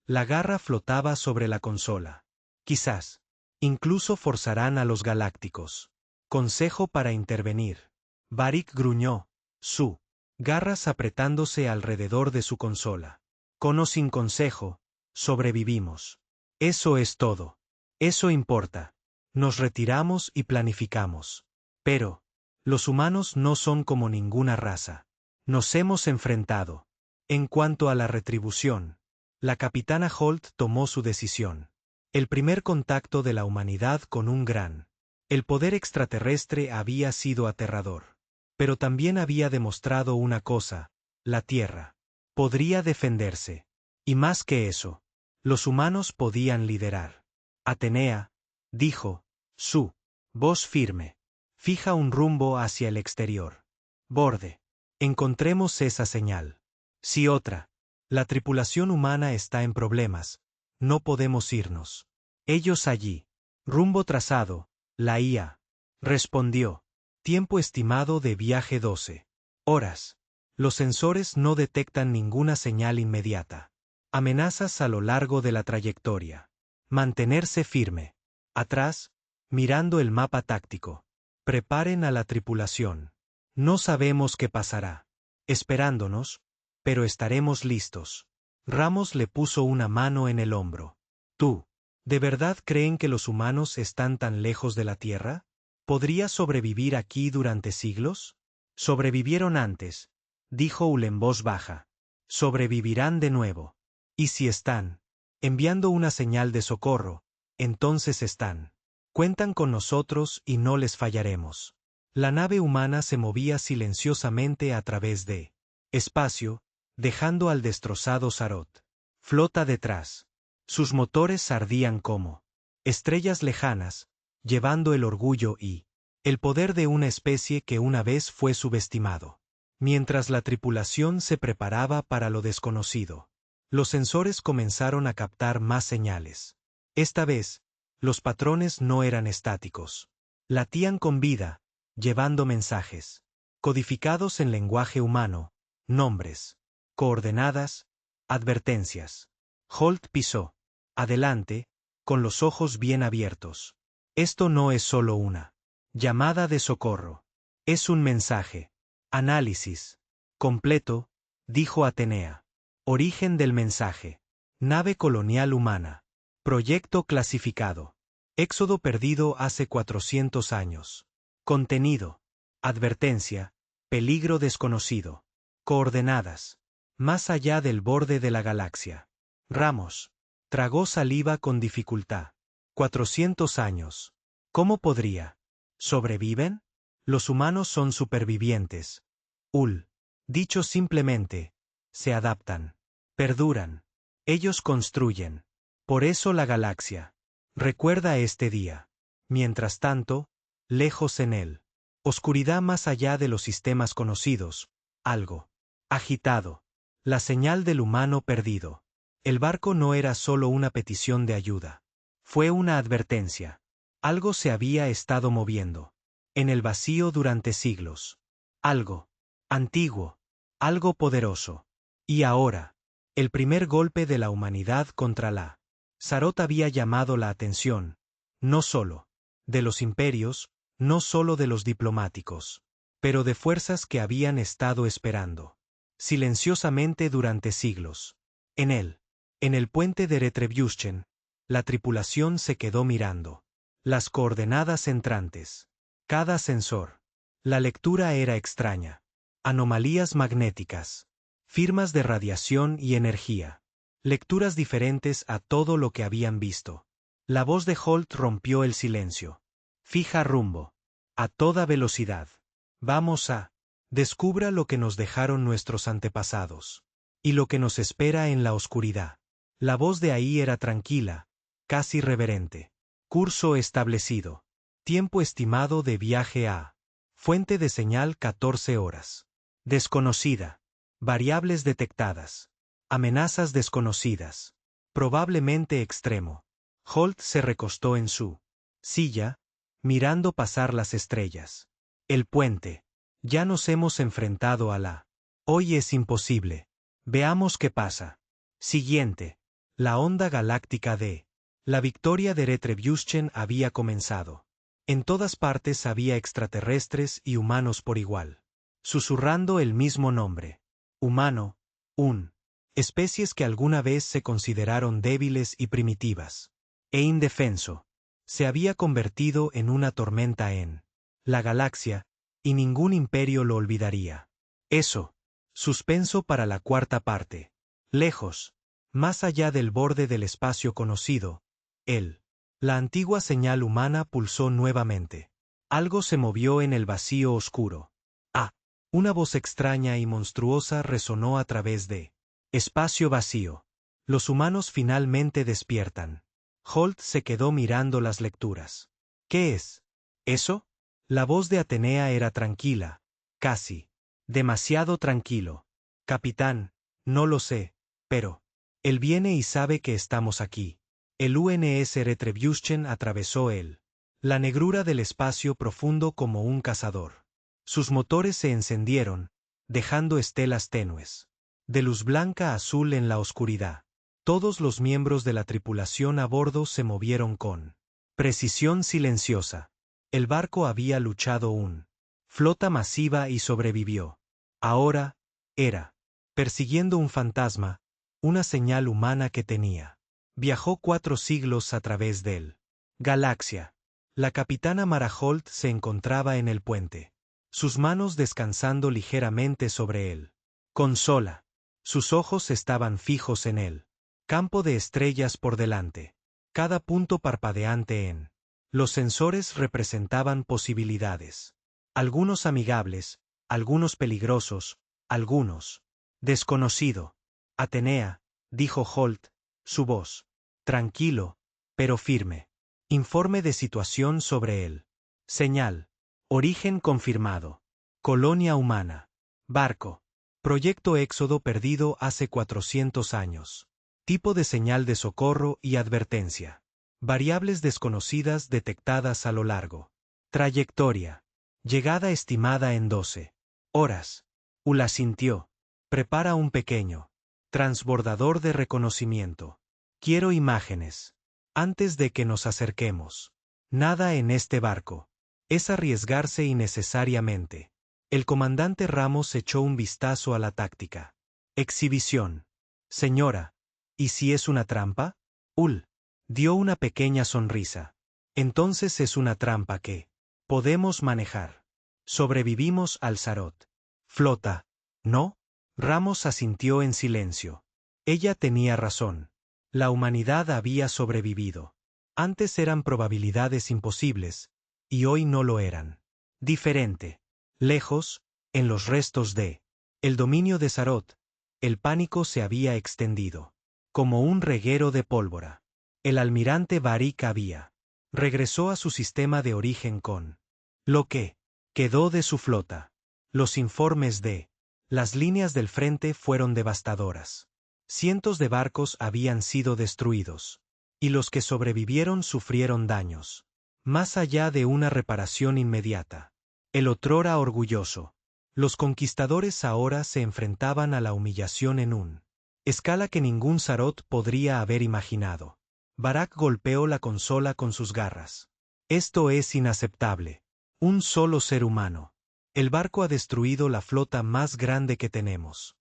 La garra flotaba sobre la consola. Quizás incluso forzarán a los galácticos. Consejo para intervenir. Barik gruñó, su garras apretándose alrededor de su consola. Con o sin consejo, sobrevivimos. Eso es todo. Eso importa. Nos retiramos y planificamos. Pero los humanos no son como ninguna raza. Nos hemos enfrentado. En cuanto a la retribución, la capitana Holt tomó su decisión. El primer contacto de la humanidad con un gran. El poder extraterrestre había sido aterrador. Pero también había demostrado una cosa: la Tierra podría defenderse. Y más que eso, los humanos podían liderar. Atenea, dijo, su voz firme, fija un rumbo hacia el exterior. Borde. Encontremos esa señal. Si otra. La tripulación humana está en problemas. No podemos irnos. Ellos allí. Rumbo trazado. La IA. Respondió. Tiempo estimado de viaje 12 horas. Los sensores no detectan ninguna señal inmediata. Amenazas a lo largo de la trayectoria. Mantenerse firme. Atrás, mirando el mapa táctico. Preparen a la tripulación. No sabemos qué pasará. Esperándonos, pero estaremos listos. Ramos le puso una mano en el hombro. ¿Tú, de verdad creen que los humanos están tan lejos de la Tierra? ¿Podría sobrevivir aquí durante siglos? Sobrevivieron antes, dijo Ul en voz baja. Sobrevivirán de nuevo. Y si están enviando una señal de socorro, entonces están. Cuentan con nosotros y no les fallaremos. La nave humana se movía silenciosamente a través de espacio, dejando al destrozado Sarot. Flota detrás. Sus motores ardían como estrellas lejanas, llevando el orgullo y el poder de una especie que una vez fue subestimado. Mientras la tripulación se preparaba para lo desconocido, los sensores comenzaron a captar más señales. Esta vez, los patrones no eran estáticos. Latían con vida, llevando mensajes codificados en lenguaje humano, nombres, coordenadas, advertencias. Holt pisó adelante, con los ojos bien abiertos. Esto no es solo una llamada de socorro. Es un mensaje. Análisis completo, dijo Atenea. Origen del mensaje. Nave colonial humana. Proyecto clasificado. Éxodo perdido hace 400 años. Contenido. Advertencia. Peligro desconocido. Coordenadas. Más allá del borde de la galaxia. Ramos. Tragó saliva con dificultad. 400 años. ¿Cómo podría? ¿Sobreviven? Los humanos son supervivientes. Ul. Dicho simplemente, se adaptan. Perduran. Ellos construyen. Por eso la galaxia. Recuerda este día. Mientras tanto, lejos en él. Oscuridad más allá de los sistemas conocidos. Algo agitado. La señal del humano perdido. El barco no era solo una petición de ayuda. Fue una advertencia. Algo se había estado moviendo. En el vacío durante siglos. Algo antiguo. Algo poderoso. Y ahora, el primer golpe de la humanidad contra la Sarot había llamado la atención, no solo de los imperios, no solo de los diplomáticos, pero de fuerzas que habían estado esperando silenciosamente durante siglos. En el puente de Retribution, la tripulación se quedó mirando. Las coordenadas entrantes. Cada sensor. La lectura era extraña. Anomalías magnéticas. Firmas de radiación y energía. Lecturas diferentes a todo lo que habían visto. La voz de Holt rompió el silencio. Fija rumbo. A toda velocidad. Vamos a. Descubra lo que nos dejaron nuestros antepasados. Y lo que nos espera en la oscuridad. La voz de ahí era tranquila, casi reverente. Curso establecido. Tiempo estimado de viaje a. Fuente de señal 14 horas. Desconocida. Variables detectadas. Amenazas desconocidas. Probablemente extremo. Holt se recostó en su silla, mirando pasar las estrellas. El puente. Ya nos hemos enfrentado a la. Hoy es imposible. Veamos qué pasa. Siguiente. La onda galáctica de. La victoria de Retribution había comenzado. En todas partes había extraterrestres y humanos por igual. Susurrando el mismo nombre. Humano. Especies que alguna vez se consideraron débiles y primitivas. E indefenso. Se había convertido en una tormenta en la galaxia, y ningún imperio lo olvidaría. Eso. Suspenso para la cuarta parte. Lejos. Más allá del borde del espacio conocido, él. La antigua señal humana pulsó nuevamente. Algo se movió en el vacío oscuro. Ah. Una voz extraña y monstruosa resonó a través de espacio vacío. Los humanos finalmente despiertan. Holt se quedó mirando las lecturas. ¿Qué es eso? La voz de Atenea era tranquila, casi demasiado tranquilo. Capitán, no lo sé, pero él viene y sabe que estamos aquí. El UNS Retribution atravesó la negrura del espacio profundo como un cazador. Sus motores se encendieron, dejando estelas tenues de luz blanca a azul en la oscuridad. Todos los miembros de la tripulación a bordo se movieron con precisión silenciosa. El barco había luchado flota masiva y sobrevivió. Ahora, era persiguiendo un fantasma, una señal humana que tenía. Viajó 4 siglos a través del galaxia. La capitana Mara Holt se encontraba en el puente, sus manos descansando ligeramente sobre él. Consola. Sus ojos estaban fijos en él. Campo de estrellas por delante. Cada punto parpadeante en los sensores representaban posibilidades. Algunos amigables, algunos peligrosos, algunos desconocido. Atenea, dijo Holt, su voz tranquilo, pero firme. Informe de situación sobre él. Señal. Origen confirmado. Colonia humana. Barco. Proyecto Éxodo perdido hace 400 años. Tipo de señal de socorro y advertencia. Variables desconocidas detectadas a lo largo. Trayectoria. Llegada estimada en 12 horas. Ula sintió. Prepara un pequeño transbordador de reconocimiento. Quiero imágenes. Antes de que nos acerquemos. Nada en este barco. Es arriesgarse innecesariamente. El comandante Ramos echó un vistazo a la táctica. Exhibición. Señora, ¿y si es una trampa? Dio una pequeña sonrisa. Entonces es una trampa que podemos manejar. Sobrevivimos al Sarot. Flota, ¿no? Ramos asintió en silencio. Ella tenía razón. La humanidad había sobrevivido. Antes eran probabilidades imposibles, y hoy no lo eran. Diferente. Lejos, en los restos de el dominio de Sarot, el pánico se había extendido. Como un reguero de pólvora. El almirante Barik regresó a su sistema de origen con lo que quedó de su flota. Los informes de las líneas del frente fueron devastadoras. Cientos de barcos habían sido destruidos. Y los que sobrevivieron sufrieron daños. Más allá de una reparación inmediata. El otrora orgulloso. Los conquistadores ahora se enfrentaban a la humillación en escala que ningún Sarot podría haber imaginado. Barak golpeó la consola con sus garras. Esto es inaceptable. Un solo ser humano. El barco ha destruido la flota más grande que tenemos.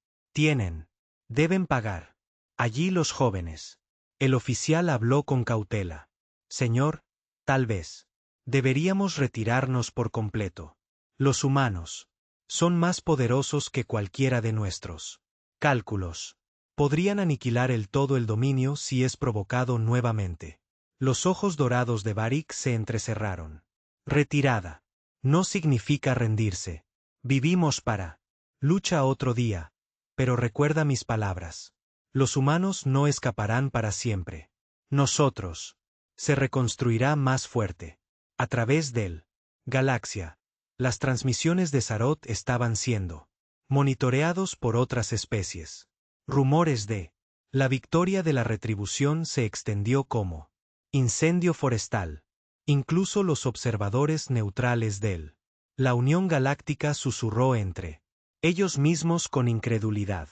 Deben pagar. Allí los jóvenes. El oficial habló con cautela. Señor, tal vez. Deberíamos retirarnos por completo. Los humanos son más poderosos que cualquiera de nuestros cálculos. Podrían aniquilar todo el dominio si es provocado nuevamente. Los ojos dorados de Barik se entrecerraron. Retirada. No significa rendirse. Vivimos para lucha otro día. Pero recuerda mis palabras. Los humanos no escaparán para siempre. Nosotros. Se reconstruirá más fuerte. A través del galaxia. Las transmisiones de Sarot estaban siendo monitoreados por otras especies. Rumores de la victoria de la retribución se extendió como incendio forestal. Incluso los observadores neutrales la Unión Galáctica susurró entre ellos mismos con incredulidad.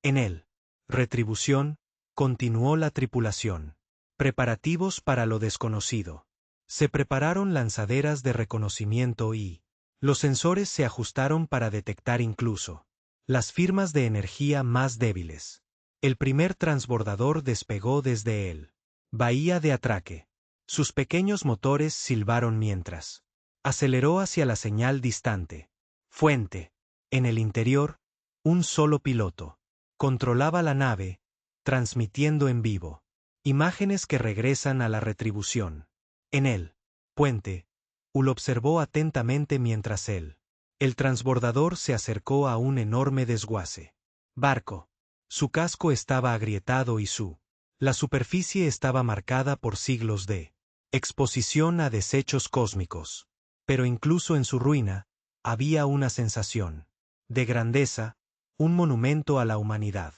En él, retribución, continuó la tripulación. Preparativos para lo desconocido. Se prepararon lanzaderas de reconocimiento y los sensores se ajustaron para detectar incluso las firmas de energía más débiles. El primer transbordador despegó desde bahía de atraque. Sus pequeños motores silbaron mientras aceleró hacia la señal distante. Fuente. En el interior, un solo piloto controlaba la nave, transmitiendo en vivo. Imágenes que regresan a la retribución. En el puente, Ul observó atentamente mientras el transbordador se acercó a un enorme desguace. Barco. Su casco estaba agrietado y la superficie estaba marcada por siglos de exposición a desechos cósmicos. Pero incluso en su ruina, había una sensación de grandeza, un monumento a la humanidad.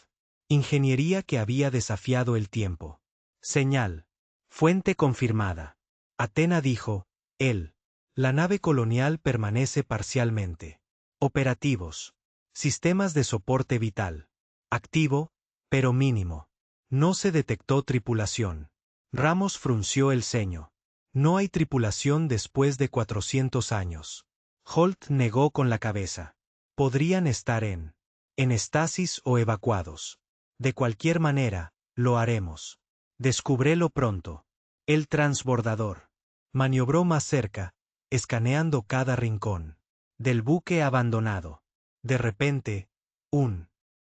Ingeniería que había desafiado el tiempo. Señal. Fuente confirmada. Athena dijo, la nave colonial permanece parcialmente. Operativos. Sistemas de soporte vital. Activo, pero mínimo. No se detectó tripulación. Ramos frunció el ceño. No hay tripulación después de 400 años. Holt negó con la cabeza. Podrían estar en estasis o evacuados. De cualquier manera, lo haremos. Descúbrelo pronto. El transbordador maniobró más cerca, escaneando cada rincón del buque abandonado. De repente,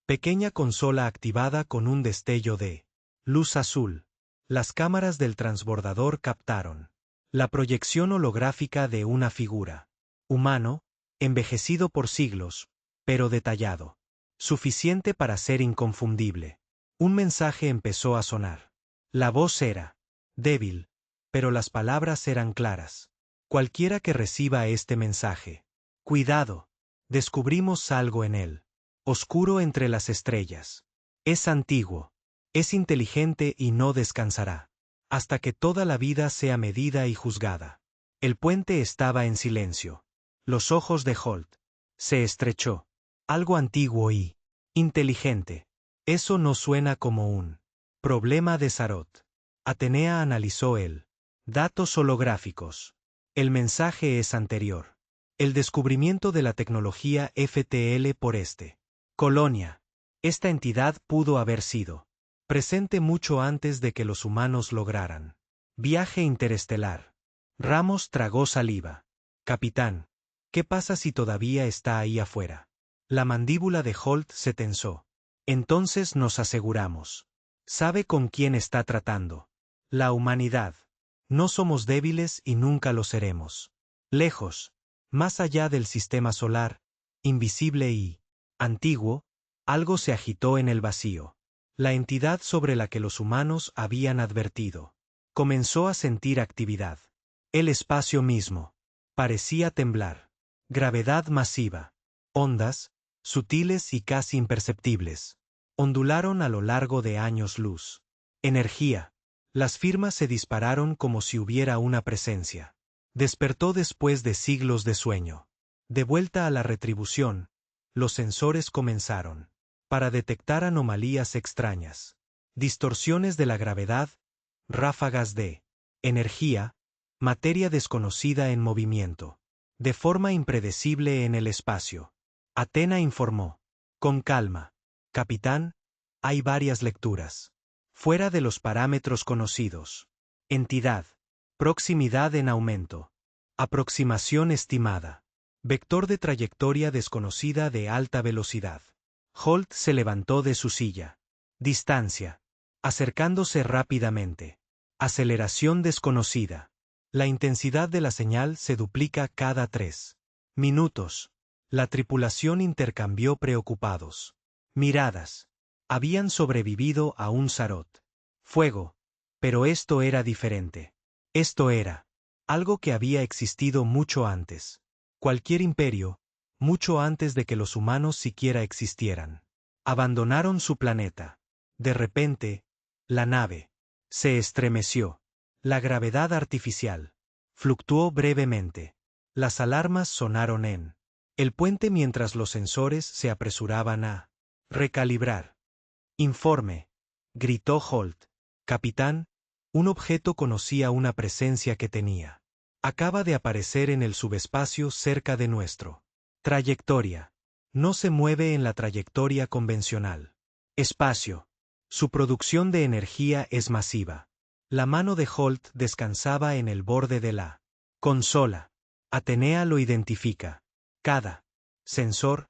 pequeña consola activada con un destello de luz azul. Las cámaras del transbordador captaron la proyección holográfica de una figura humano, envejecido por siglos, pero detallado. Suficiente para ser inconfundible. Un mensaje empezó a sonar. La voz era débil, pero las palabras eran claras. Cualquiera que reciba este mensaje. Cuidado. Descubrimos algo en él. Oscuro entre las estrellas. Es antiguo. Es inteligente y no descansará. Hasta que toda la vida sea medida y juzgada. El puente estaba en silencio. Los ojos de Holt se estrechó. Algo antiguo y inteligente. Eso no suena como un problema de Sarot. Atenea analizó el datos holográficos. El mensaje es anterior. El descubrimiento de la tecnología FTL por Colonia. Esta entidad pudo haber sido presente mucho antes de que los humanos lograran. Viaje interestelar. Ramos tragó saliva. Capitán, ¿qué pasa si todavía está ahí afuera? La mandíbula de Holt se tensó. Entonces nos aseguramos. Sabe con quién está tratando. La humanidad. No somos débiles y nunca lo seremos. Lejos, más allá del sistema solar, invisible y antiguo, algo se agitó en el vacío. La entidad sobre la que los humanos habían advertido comenzó a sentir actividad. El espacio mismo parecía temblar. Gravedad masiva. Ondas, sutiles y casi imperceptibles, ondularon a lo largo de años luz. Energía. Las firmas se dispararon como si hubiera una presencia. Despertó después de siglos de sueño. De vuelta a la retribución, los sensores comenzaron para detectar anomalías extrañas, distorsiones de la gravedad, ráfagas de energía, materia desconocida en movimiento, de forma impredecible en el espacio. Athena informó. Con calma. Capitán, hay varias lecturas. Fuera de los parámetros conocidos. Entidad. Proximidad en aumento. Aproximación estimada. Vector de trayectoria desconocida de alta velocidad. Holt se levantó de su silla. Distancia. Acercándose rápidamente. Aceleración desconocida. La intensidad de la señal se duplica cada 3 minutos. La tripulación intercambió preocupados miradas. Habían sobrevivido a un Sarot. Fuego. Pero esto era diferente. Esto era algo que había existido mucho antes. Cualquier imperio, mucho antes de que los humanos siquiera existieran. Abandonaron su planeta. De repente, la nave se estremeció. La gravedad artificial fluctuó brevemente. Las alarmas sonaron en el puente mientras los sensores se apresuraban a recalibrar. Informe, gritó Holt. Capitán, un objeto conocía una presencia que tenía. Acaba de aparecer en el subespacio cerca de nuestro trayectoria. No se mueve en la trayectoria convencional. Espacio. Su producción de energía es masiva. La mano de Holt descansaba en el borde de la consola. Atenea lo identifica. Cada sensor,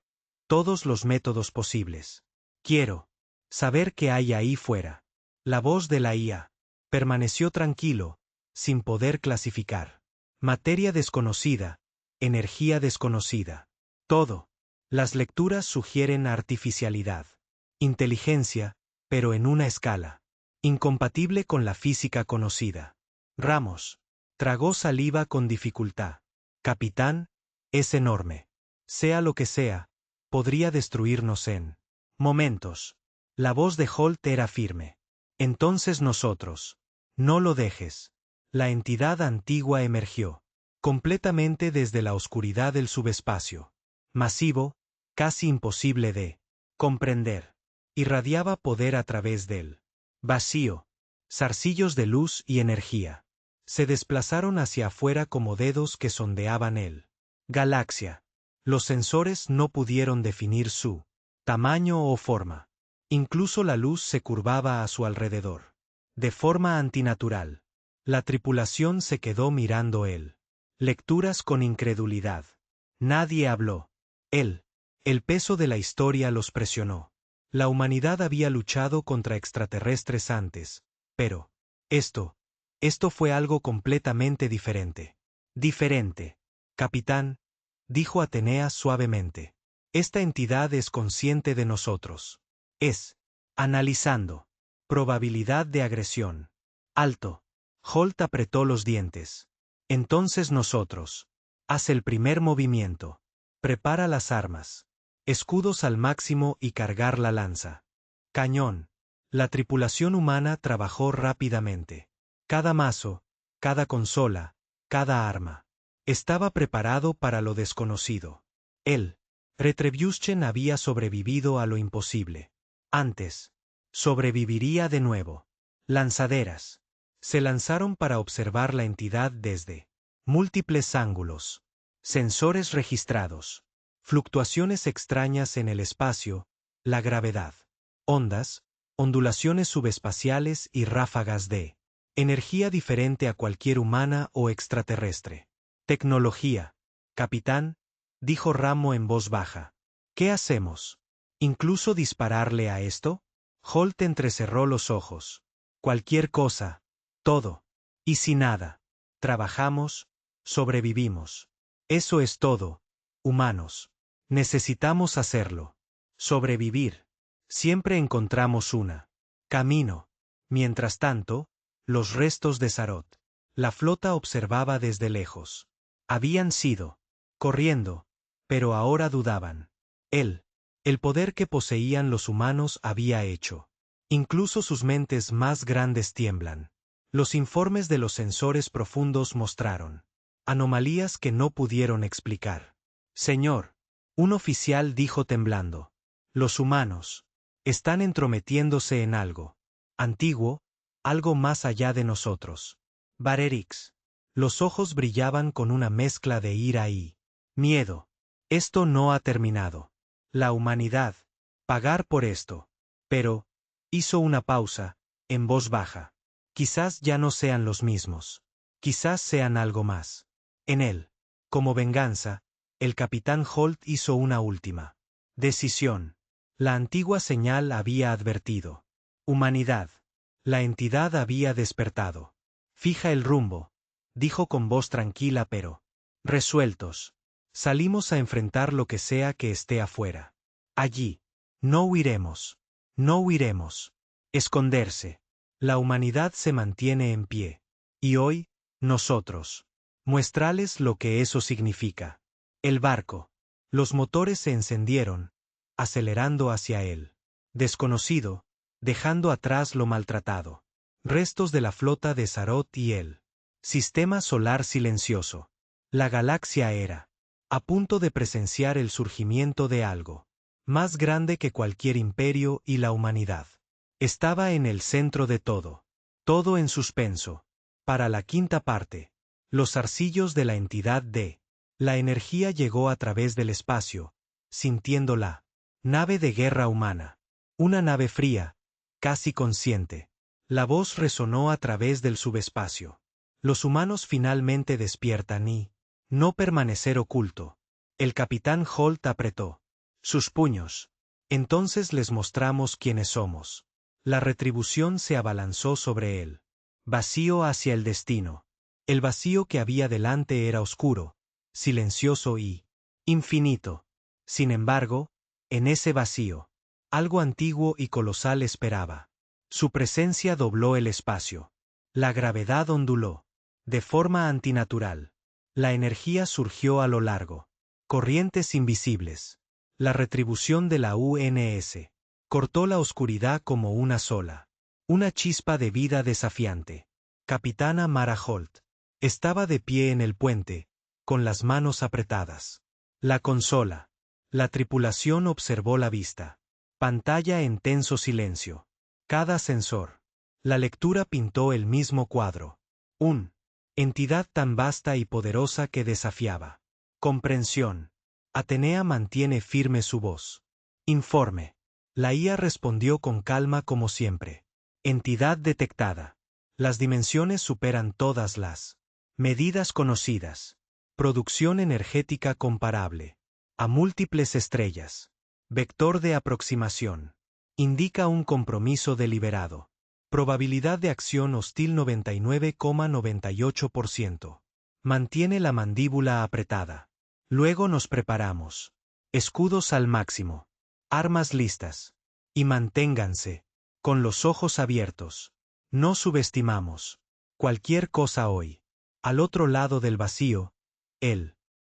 todos los métodos posibles. Quiero saber qué hay ahí fuera. La voz de la IA Permaneció tranquilo, sin poder clasificar. Materia desconocida, energía desconocida. Todo. Las lecturas sugieren artificialidad. Inteligencia, pero en una escala incompatible con la física conocida. Ramos. Tragó saliva con dificultad. Capitán, es enorme. Sea lo que sea, podría destruirnos en momentos. La voz de Holt era firme. Entonces nosotros. No lo dejes. La entidad antigua emergió. Completamente desde la oscuridad del subespacio. Masivo, casi imposible de comprender. Irradiaba poder a través del vacío. Zarcillos de luz y energía. Se desplazaron hacia afuera como dedos que sondeaban el galaxia. Los sensores no pudieron definir su tamaño o forma. Incluso la luz se curvaba a su alrededor. De forma antinatural. La tripulación se quedó mirando él. Lecturas con incredulidad. Nadie habló. Él. El peso de la historia los presionó. La humanidad había luchado contra extraterrestres antes, pero esto fue algo completamente diferente. Diferente. Capitán, dijo Atenea suavemente. Esta entidad es consciente de nosotros. Es. Analizando. Probabilidad de agresión. Alto. Holt apretó los dientes. Entonces nosotros. Haz el primer movimiento. Prepara las armas. Escudos al máximo y cargar la lanza. Cañón. La tripulación humana trabajó rápidamente. Cada mazo, cada consola, cada arma. Estaba preparado para lo desconocido. Él, Retribution, había sobrevivido a lo imposible. Antes. Sobreviviría de nuevo. Lanzaderas. Se lanzaron para observar la entidad desde múltiples ángulos. Sensores registrados. Fluctuaciones extrañas en el espacio, la gravedad. Ondas, ondulaciones subespaciales y ráfagas de energía diferente a cualquier humana o extraterrestre. Tecnología. Capitán, dijo Ramo en voz baja. ¿Qué hacemos? ¿Incluso dispararle a esto? Holt entrecerró los ojos. Cualquier cosa. Todo. Y si nada. Trabajamos, sobrevivimos. Eso es todo. Humanos. Necesitamos hacerlo. Sobrevivir. Siempre encontramos una camino. Mientras tanto, los restos de Sarot. La flota observaba desde lejos. Habían sido corriendo, pero ahora dudaban. El poder que poseían los humanos había hecho. Incluso sus mentes más grandes tiemblan. Los informes de los sensores profundos mostraron anomalías que no pudieron explicar. Señor, un oficial dijo temblando. Los humanos están entrometiéndose en algo antiguo, algo más allá de nosotros. Barerix. Los ojos brillaban con una mezcla de ira y miedo. Esto no ha terminado. La humanidad. Pagar por esto. Pero, hizo una pausa, en voz baja. Quizás ya no sean los mismos. Quizás sean algo más. En él. Como venganza, el capitán Holt hizo una última decisión. La antigua señal había advertido. Humanidad. La entidad había despertado. Fija el rumbo, dijo con voz tranquila pero resueltos. Salimos a enfrentar lo que sea que esté afuera. Allí. No huiremos. No huiremos. Esconderse. La humanidad se mantiene en pie. Y hoy, nosotros. Muestrales lo que eso significa. El barco. Los motores se encendieron, acelerando hacia él. Desconocido, dejando atrás lo maltratado. Restos de la flota de Sarot y él. Sistema solar silencioso. La galaxia era a punto de presenciar el surgimiento de algo más grande que cualquier imperio y la humanidad. Estaba en el centro de todo. Todo en suspenso. Para la quinta parte. Los zarcillos de la entidad D. La energía llegó a través del espacio, sintiendo la nave de guerra humana. Una nave fría, casi consciente. La voz resonó a través del subespacio. Los humanos finalmente despiertan y no permanecer oculto. El capitán Holt apretó sus puños. Entonces les mostramos quiénes somos. La retribución se abalanzó sobre él. Vacío hacia el destino. El vacío que había delante era oscuro, silencioso y infinito. Sin embargo, en ese vacío, algo antiguo y colosal esperaba. Su presencia dobló el espacio. La gravedad onduló, de forma antinatural. La energía surgió a lo largo. Corrientes invisibles. La retribución de la UNS. Cortó la oscuridad como una sola. Una chispa de vida desafiante. Capitana Mara Holt. Estaba de pie en el puente, con las manos apretadas. La consola. La tripulación observó la vista. Pantalla en tenso silencio. Cada sensor. La lectura pintó el mismo cuadro. Entidad tan vasta y poderosa que desafiaba. Comprensión. Atenea mantiene firme su voz. Informe. La IA respondió con calma como siempre. Entidad detectada. Las dimensiones superan todas las medidas conocidas. Producción energética comparable. A múltiples estrellas. Vector de aproximación. Indica un compromiso deliberado. Probabilidad de acción hostil 99,98%. Mantiene la mandíbula apretada. Luego nos preparamos. Escudos al máximo. Armas listas. Y manténganse, con los ojos abiertos. No subestimamos cualquier cosa hoy. Al otro lado del vacío,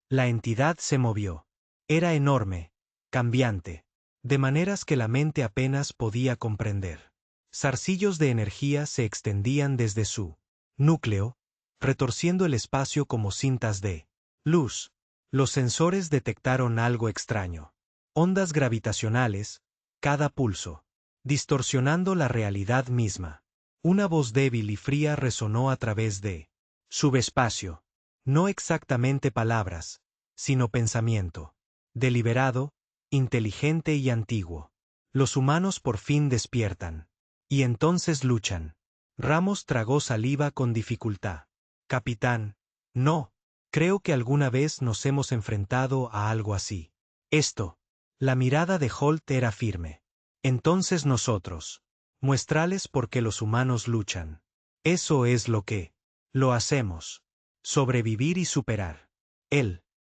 la entidad se movió. Era enorme, cambiante, de maneras que la mente apenas podía comprender. Zarcillos de energía se extendían desde su núcleo, retorciendo el espacio como cintas de luz. Los sensores detectaron algo extraño. Ondas gravitacionales, cada pulso, distorsionando la realidad misma. Una voz débil y fría resonó a través de subespacio. No exactamente palabras, sino pensamiento. Deliberado, inteligente y antiguo. Los humanos por fin despiertan. Y entonces luchan. Ramos tragó saliva con dificultad. Capitán, no. Creo que alguna vez nos hemos enfrentado a algo así. La mirada de Holt era firme. Entonces nosotros. Muestrales porque los humanos luchan. Eso es lo que lo hacemos. Sobrevivir y superar.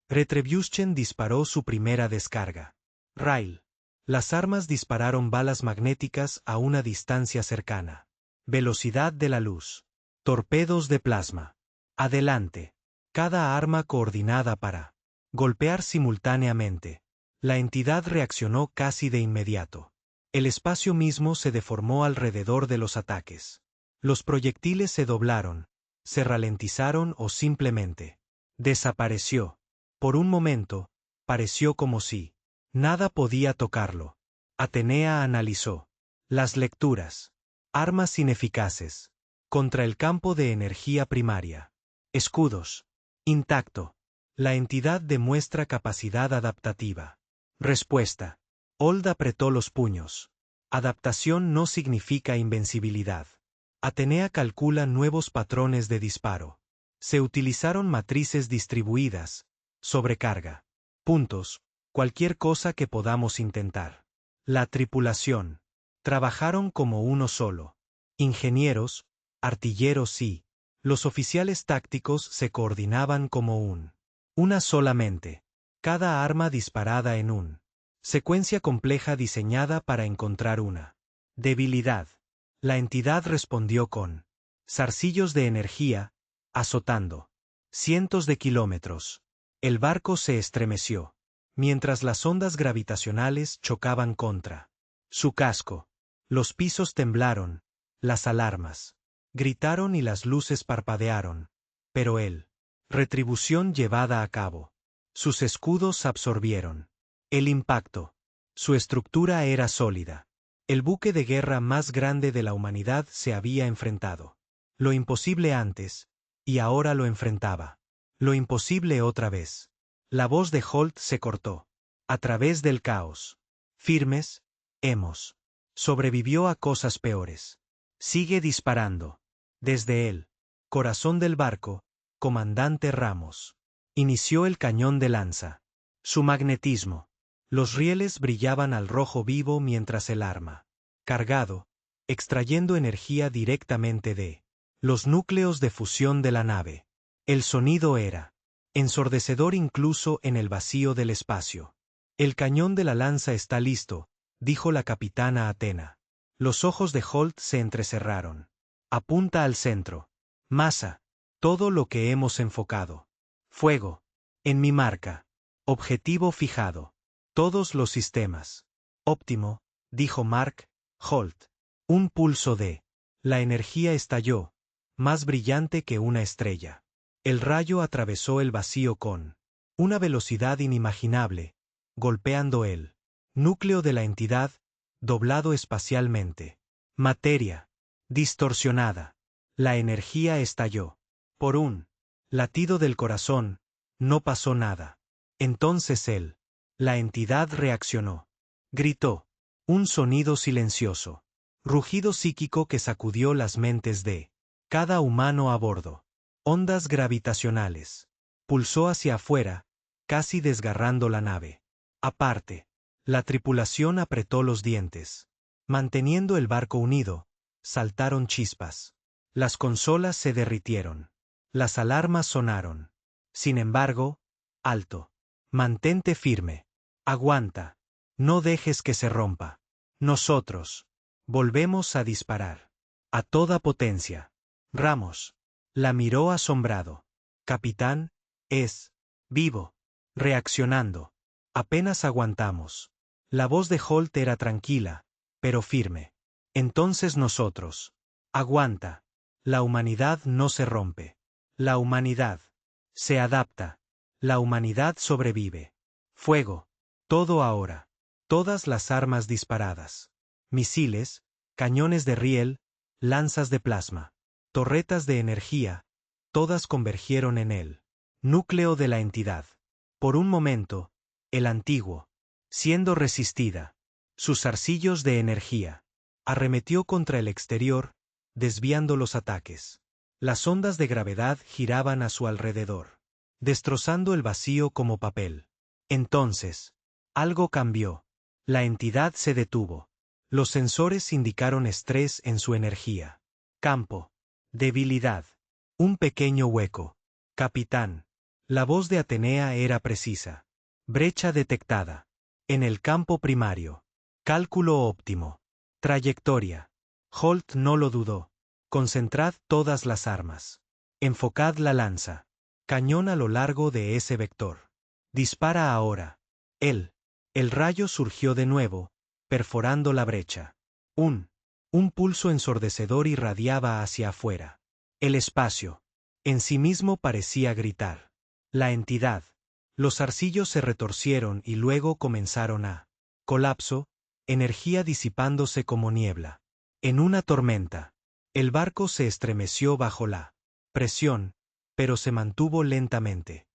Retribution disparó su primera descarga. Rail. Las armas dispararon balas magnéticas a una distancia cercana. Velocidad de la luz. Torpedos de plasma. Adelante. Cada arma coordinada para golpear simultáneamente. La entidad reaccionó casi de inmediato. El espacio mismo se deformó alrededor de los ataques. Los proyectiles se doblaron, se ralentizaron o simplemente desapareció. Por un momento, pareció como si nada podía tocarlo. Atenea analizó. Las lecturas. Armas ineficaces. Contra el campo de energía primaria. Escudos. Intacto. La entidad demuestra capacidad adaptativa. Respuesta. Old apretó los puños. Adaptación no significa invencibilidad. Atenea calcula nuevos patrones de disparo. Se utilizaron matrices distribuidas. Sobrecarga. Puntos. Cualquier cosa que podamos intentar. La tripulación. Trabajaron como uno solo. Ingenieros, artilleros y los oficiales tácticos se coordinaban como una sola mente. Cada arma disparada en secuencia compleja diseñada para encontrar una debilidad. La entidad respondió con zarcillos de energía, azotando cientos de kilómetros. El barco se estremeció, mientras las ondas gravitacionales chocaban contra su casco. Los pisos temblaron, las alarmas gritaron y las luces parpadearon. Pero retribución llevada a cabo. Sus escudos absorbieron el impacto. Su estructura era sólida. El buque de guerra más grande de la humanidad se había enfrentado. Lo imposible antes, y ahora lo enfrentaba. Lo imposible otra vez. La voz de Holt se cortó. A través del caos. Firmes, hemos. Sobrevivió a cosas peores. Sigue disparando. Desde el corazón del barco, Comandante Ramos inició el cañón de lanza. Su magnetismo. Los rieles brillaban al rojo vivo mientras el arma, cargado, extrayendo energía directamente de los núcleos de fusión de la nave. El sonido era ensordecedor incluso en el vacío del espacio. El cañón de la lanza está listo, dijo la capitana Athena. Los ojos de Holt se entrecerraron. Apunta al centro. Masa. Todo lo que hemos enfocado. Fuego. En mi marca. Objetivo fijado. Todos los sistemas. Óptimo, dijo Mark Holt. Un pulso de. La energía estalló, más brillante que una estrella. El rayo atravesó el vacío con una velocidad inimaginable, golpeando el núcleo de la entidad, doblado espacialmente. Materia. Distorsionada. La energía estalló. Por un latido del corazón, no pasó nada. Entonces la entidad reaccionó. Gritó. Un sonido silencioso. Rugido psíquico que sacudió las mentes de cada humano a bordo. Ondas gravitacionales. Pulsó hacia afuera, casi desgarrando la nave. Aparte. La tripulación apretó los dientes. Manteniendo el barco unido, saltaron chispas. Las consolas se derritieron. Las alarmas sonaron. Sin embargo, alto. Mantente firme. Aguanta. No dejes que se rompa. Nosotros. Volvemos a disparar. A toda potencia. Ramos. La miró asombrado. Capitán, es vivo. Reaccionando. Apenas aguantamos. La voz de Holt era tranquila, pero firme. Entonces nosotros. Aguanta. La humanidad no se rompe. La humanidad se adapta. La humanidad sobrevive. Fuego. Todo ahora. Todas las armas disparadas. Misiles, cañones de riel, lanzas de plasma, torretas de energía, todas convergieron en el núcleo de la entidad. Por un momento, el antiguo, siendo resistida, sus arcillos de energía, arremetió contra el exterior, desviando los ataques. Las ondas de gravedad giraban a su alrededor, destrozando el vacío como papel. Entonces, algo cambió. La entidad se detuvo. Los sensores indicaron estrés en su energía. Campo. Debilidad. Un pequeño hueco. Capitán. La voz de Atenea era precisa. Brecha detectada. En el campo primario. Cálculo óptimo. Trayectoria. Holt no lo dudó. Concentrad todas las armas. Enfocad la lanza. Cañón a lo largo de ese vector. Dispara ahora. El rayo surgió de nuevo, perforando la brecha. Un pulso ensordecedor irradiaba hacia afuera. El espacio, en sí mismo parecía gritar. La entidad. Los arcillos se retorcieron y luego comenzaron a colapso, energía disipándose como niebla. En una tormenta. El barco se estremeció bajo la presión, pero se mantuvo lentamente.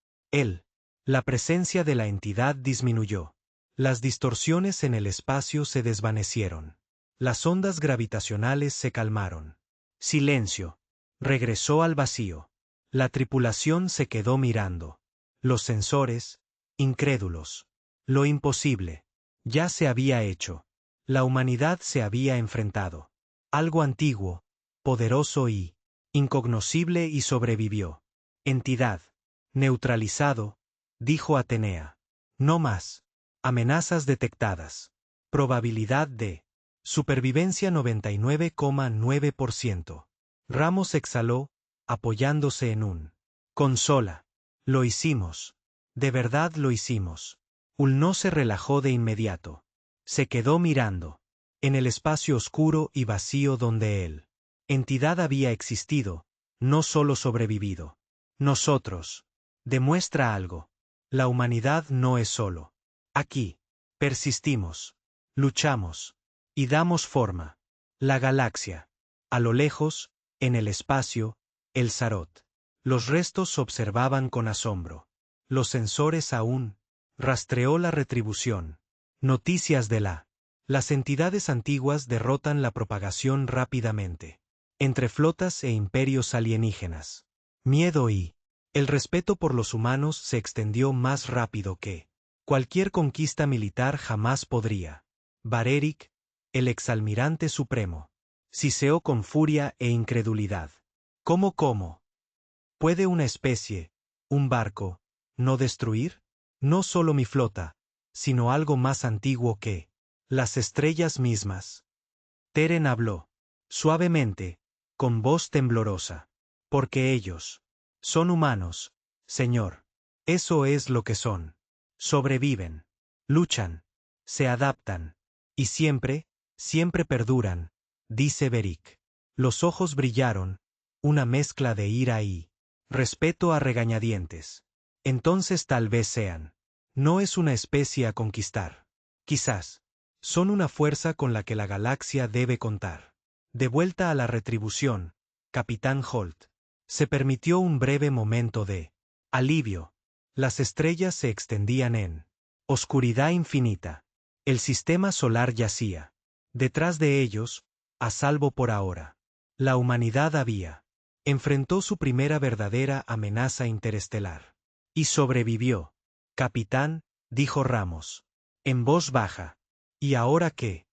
La presencia de la entidad disminuyó. Las distorsiones en el espacio se desvanecieron. Las ondas gravitacionales se calmaron. Silencio. Regresó al vacío. La tripulación se quedó mirando. Los sensores, incrédulos. Lo imposible. Ya se había hecho. La humanidad se había enfrentado. Algo antiguo, poderoso y incognoscible y sobrevivió. Entidad. Neutralizado, dijo Atenea. No más. Amenazas detectadas. Probabilidad de supervivencia 99,9%. Ramos exhaló, apoyándose en un consola. Lo hicimos. De verdad lo hicimos. Hull no se relajó de inmediato. Se quedó mirando. En el espacio oscuro y vacío donde entidad había existido, no solo sobrevivido. Nosotros. Demuestra algo. La humanidad no es solo. Aquí. Persistimos. Luchamos. Y damos forma. La galaxia. A lo lejos, en el espacio, el Zarot. Los restos observaban con asombro. Los sensores aún. Rastreó la retribución. Noticias de las entidades antiguas derrotan la propagación rápidamente. Entre flotas e imperios alienígenas. Miedo y el respeto por los humanos se extendió más rápido que cualquier conquista militar jamás podría. Barerik, el exalmirante supremo, siseó con furia e incredulidad. ¿Cómo? ¿Puede una especie, un barco, no destruir? No solo mi flota, sino algo más antiguo que las estrellas mismas. Teren habló, suavemente, con voz temblorosa. Porque ellos son humanos, señor. Eso es lo que son. Sobreviven, luchan, se adaptan, y siempre perduran, dice Beric. Los ojos brillaron, una mezcla de ira y respeto a regañadientes. Entonces tal vez sean. No es una especie a conquistar. Quizás. Son una fuerza con la que la galaxia debe contar. De vuelta a la retribución, Capitán Holt. Se permitió un breve momento de alivio. Las estrellas se extendían en oscuridad infinita. El sistema solar yacía. Detrás de ellos, a salvo por ahora. La humanidad enfrentó su primera verdadera amenaza interestelar. Y sobrevivió. Capitán, dijo Ramos. En voz baja. ¿Y ahora qué?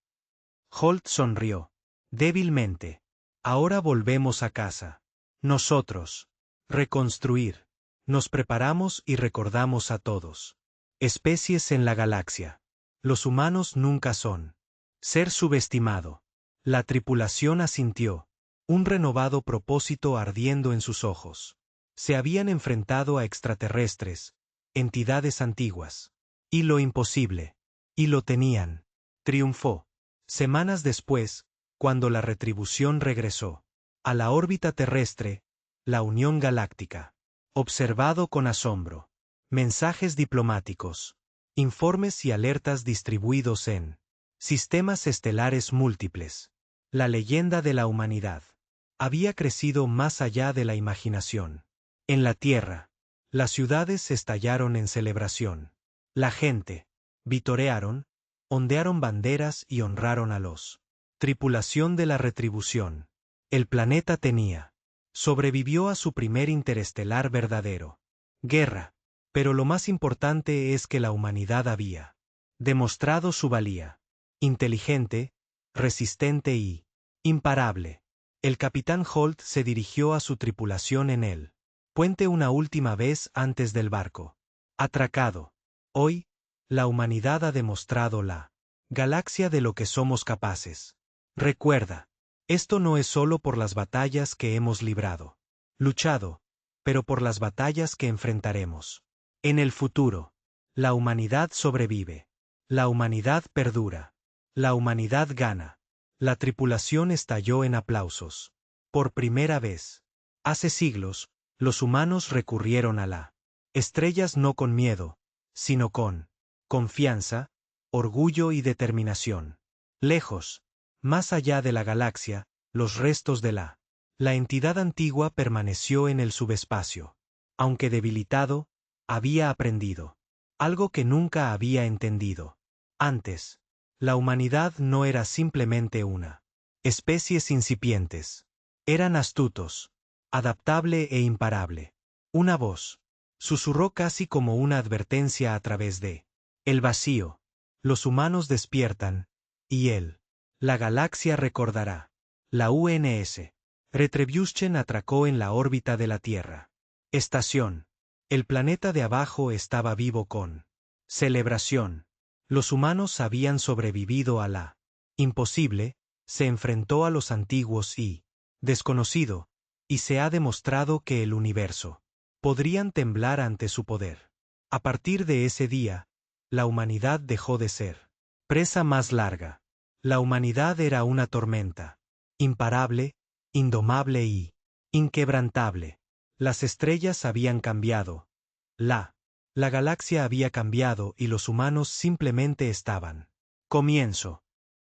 Holt sonrió. Débilmente. Ahora volvemos a casa. Nosotros. Reconstruir. Nos preparamos y recordamos a todos. Especies en la galaxia. Los humanos nunca son. Ser subestimado. La tripulación asintió. Un renovado propósito ardiendo en sus ojos. Se habían enfrentado a extraterrestres, entidades antiguas. Y lo imposible. Y lo tenían. Triunfó. Semanas después, cuando la retribución regresó a la órbita terrestre, la Unión Galáctica. Observado con asombro. Mensajes diplomáticos. Informes y alertas distribuidos en sistemas estelares múltiples. La leyenda de la humanidad había crecido más allá de la imaginación. En la Tierra, las ciudades estallaron en celebración. La gente vitorearon, ondearon banderas y honraron a los tripulación de la retribución. El planeta sobrevivió a su primer interestelar verdadero guerra, pero lo más importante es que la humanidad había demostrado su valía. Inteligente, resistente y imparable. El capitán Holt se dirigió a su tripulación en el puente una última vez antes del barco. Atracado. Hoy, la humanidad ha demostrado la galaxia de lo que somos capaces. Recuerda, esto no es solo por las batallas que hemos librado, luchado, pero por las batallas que enfrentaremos. En el futuro, la humanidad sobrevive. La humanidad perdura. La humanidad gana. La tripulación estalló en aplausos. Por primera vez. Hace siglos, los humanos recurrieron a la estrellas no con miedo, sino con confianza, orgullo y determinación. Lejos, más allá de la galaxia, los restos de la entidad antigua permaneció en el subespacio. Aunque debilitado, había aprendido algo que nunca había entendido. Antes, la humanidad no era simplemente una especies incipientes. Eran astutos, adaptable e imparable. Una voz susurró casi como una advertencia a través de el vacío. Los humanos despiertan, y la galaxia recordará. La UNS Retribution atracó en la órbita de la Tierra. Estación. El planeta de abajo estaba vivo con celebración. Los humanos habían sobrevivido a la imposible, se enfrentó a los antiguos y desconocido, y se ha demostrado que el universo podrían temblar ante su poder. A partir de ese día, la humanidad dejó de ser presa más larga. La humanidad era una tormenta, imparable, indomable y inquebrantable. Las estrellas habían cambiado. La galaxia había cambiado y los humanos simplemente estaban. Comienzo.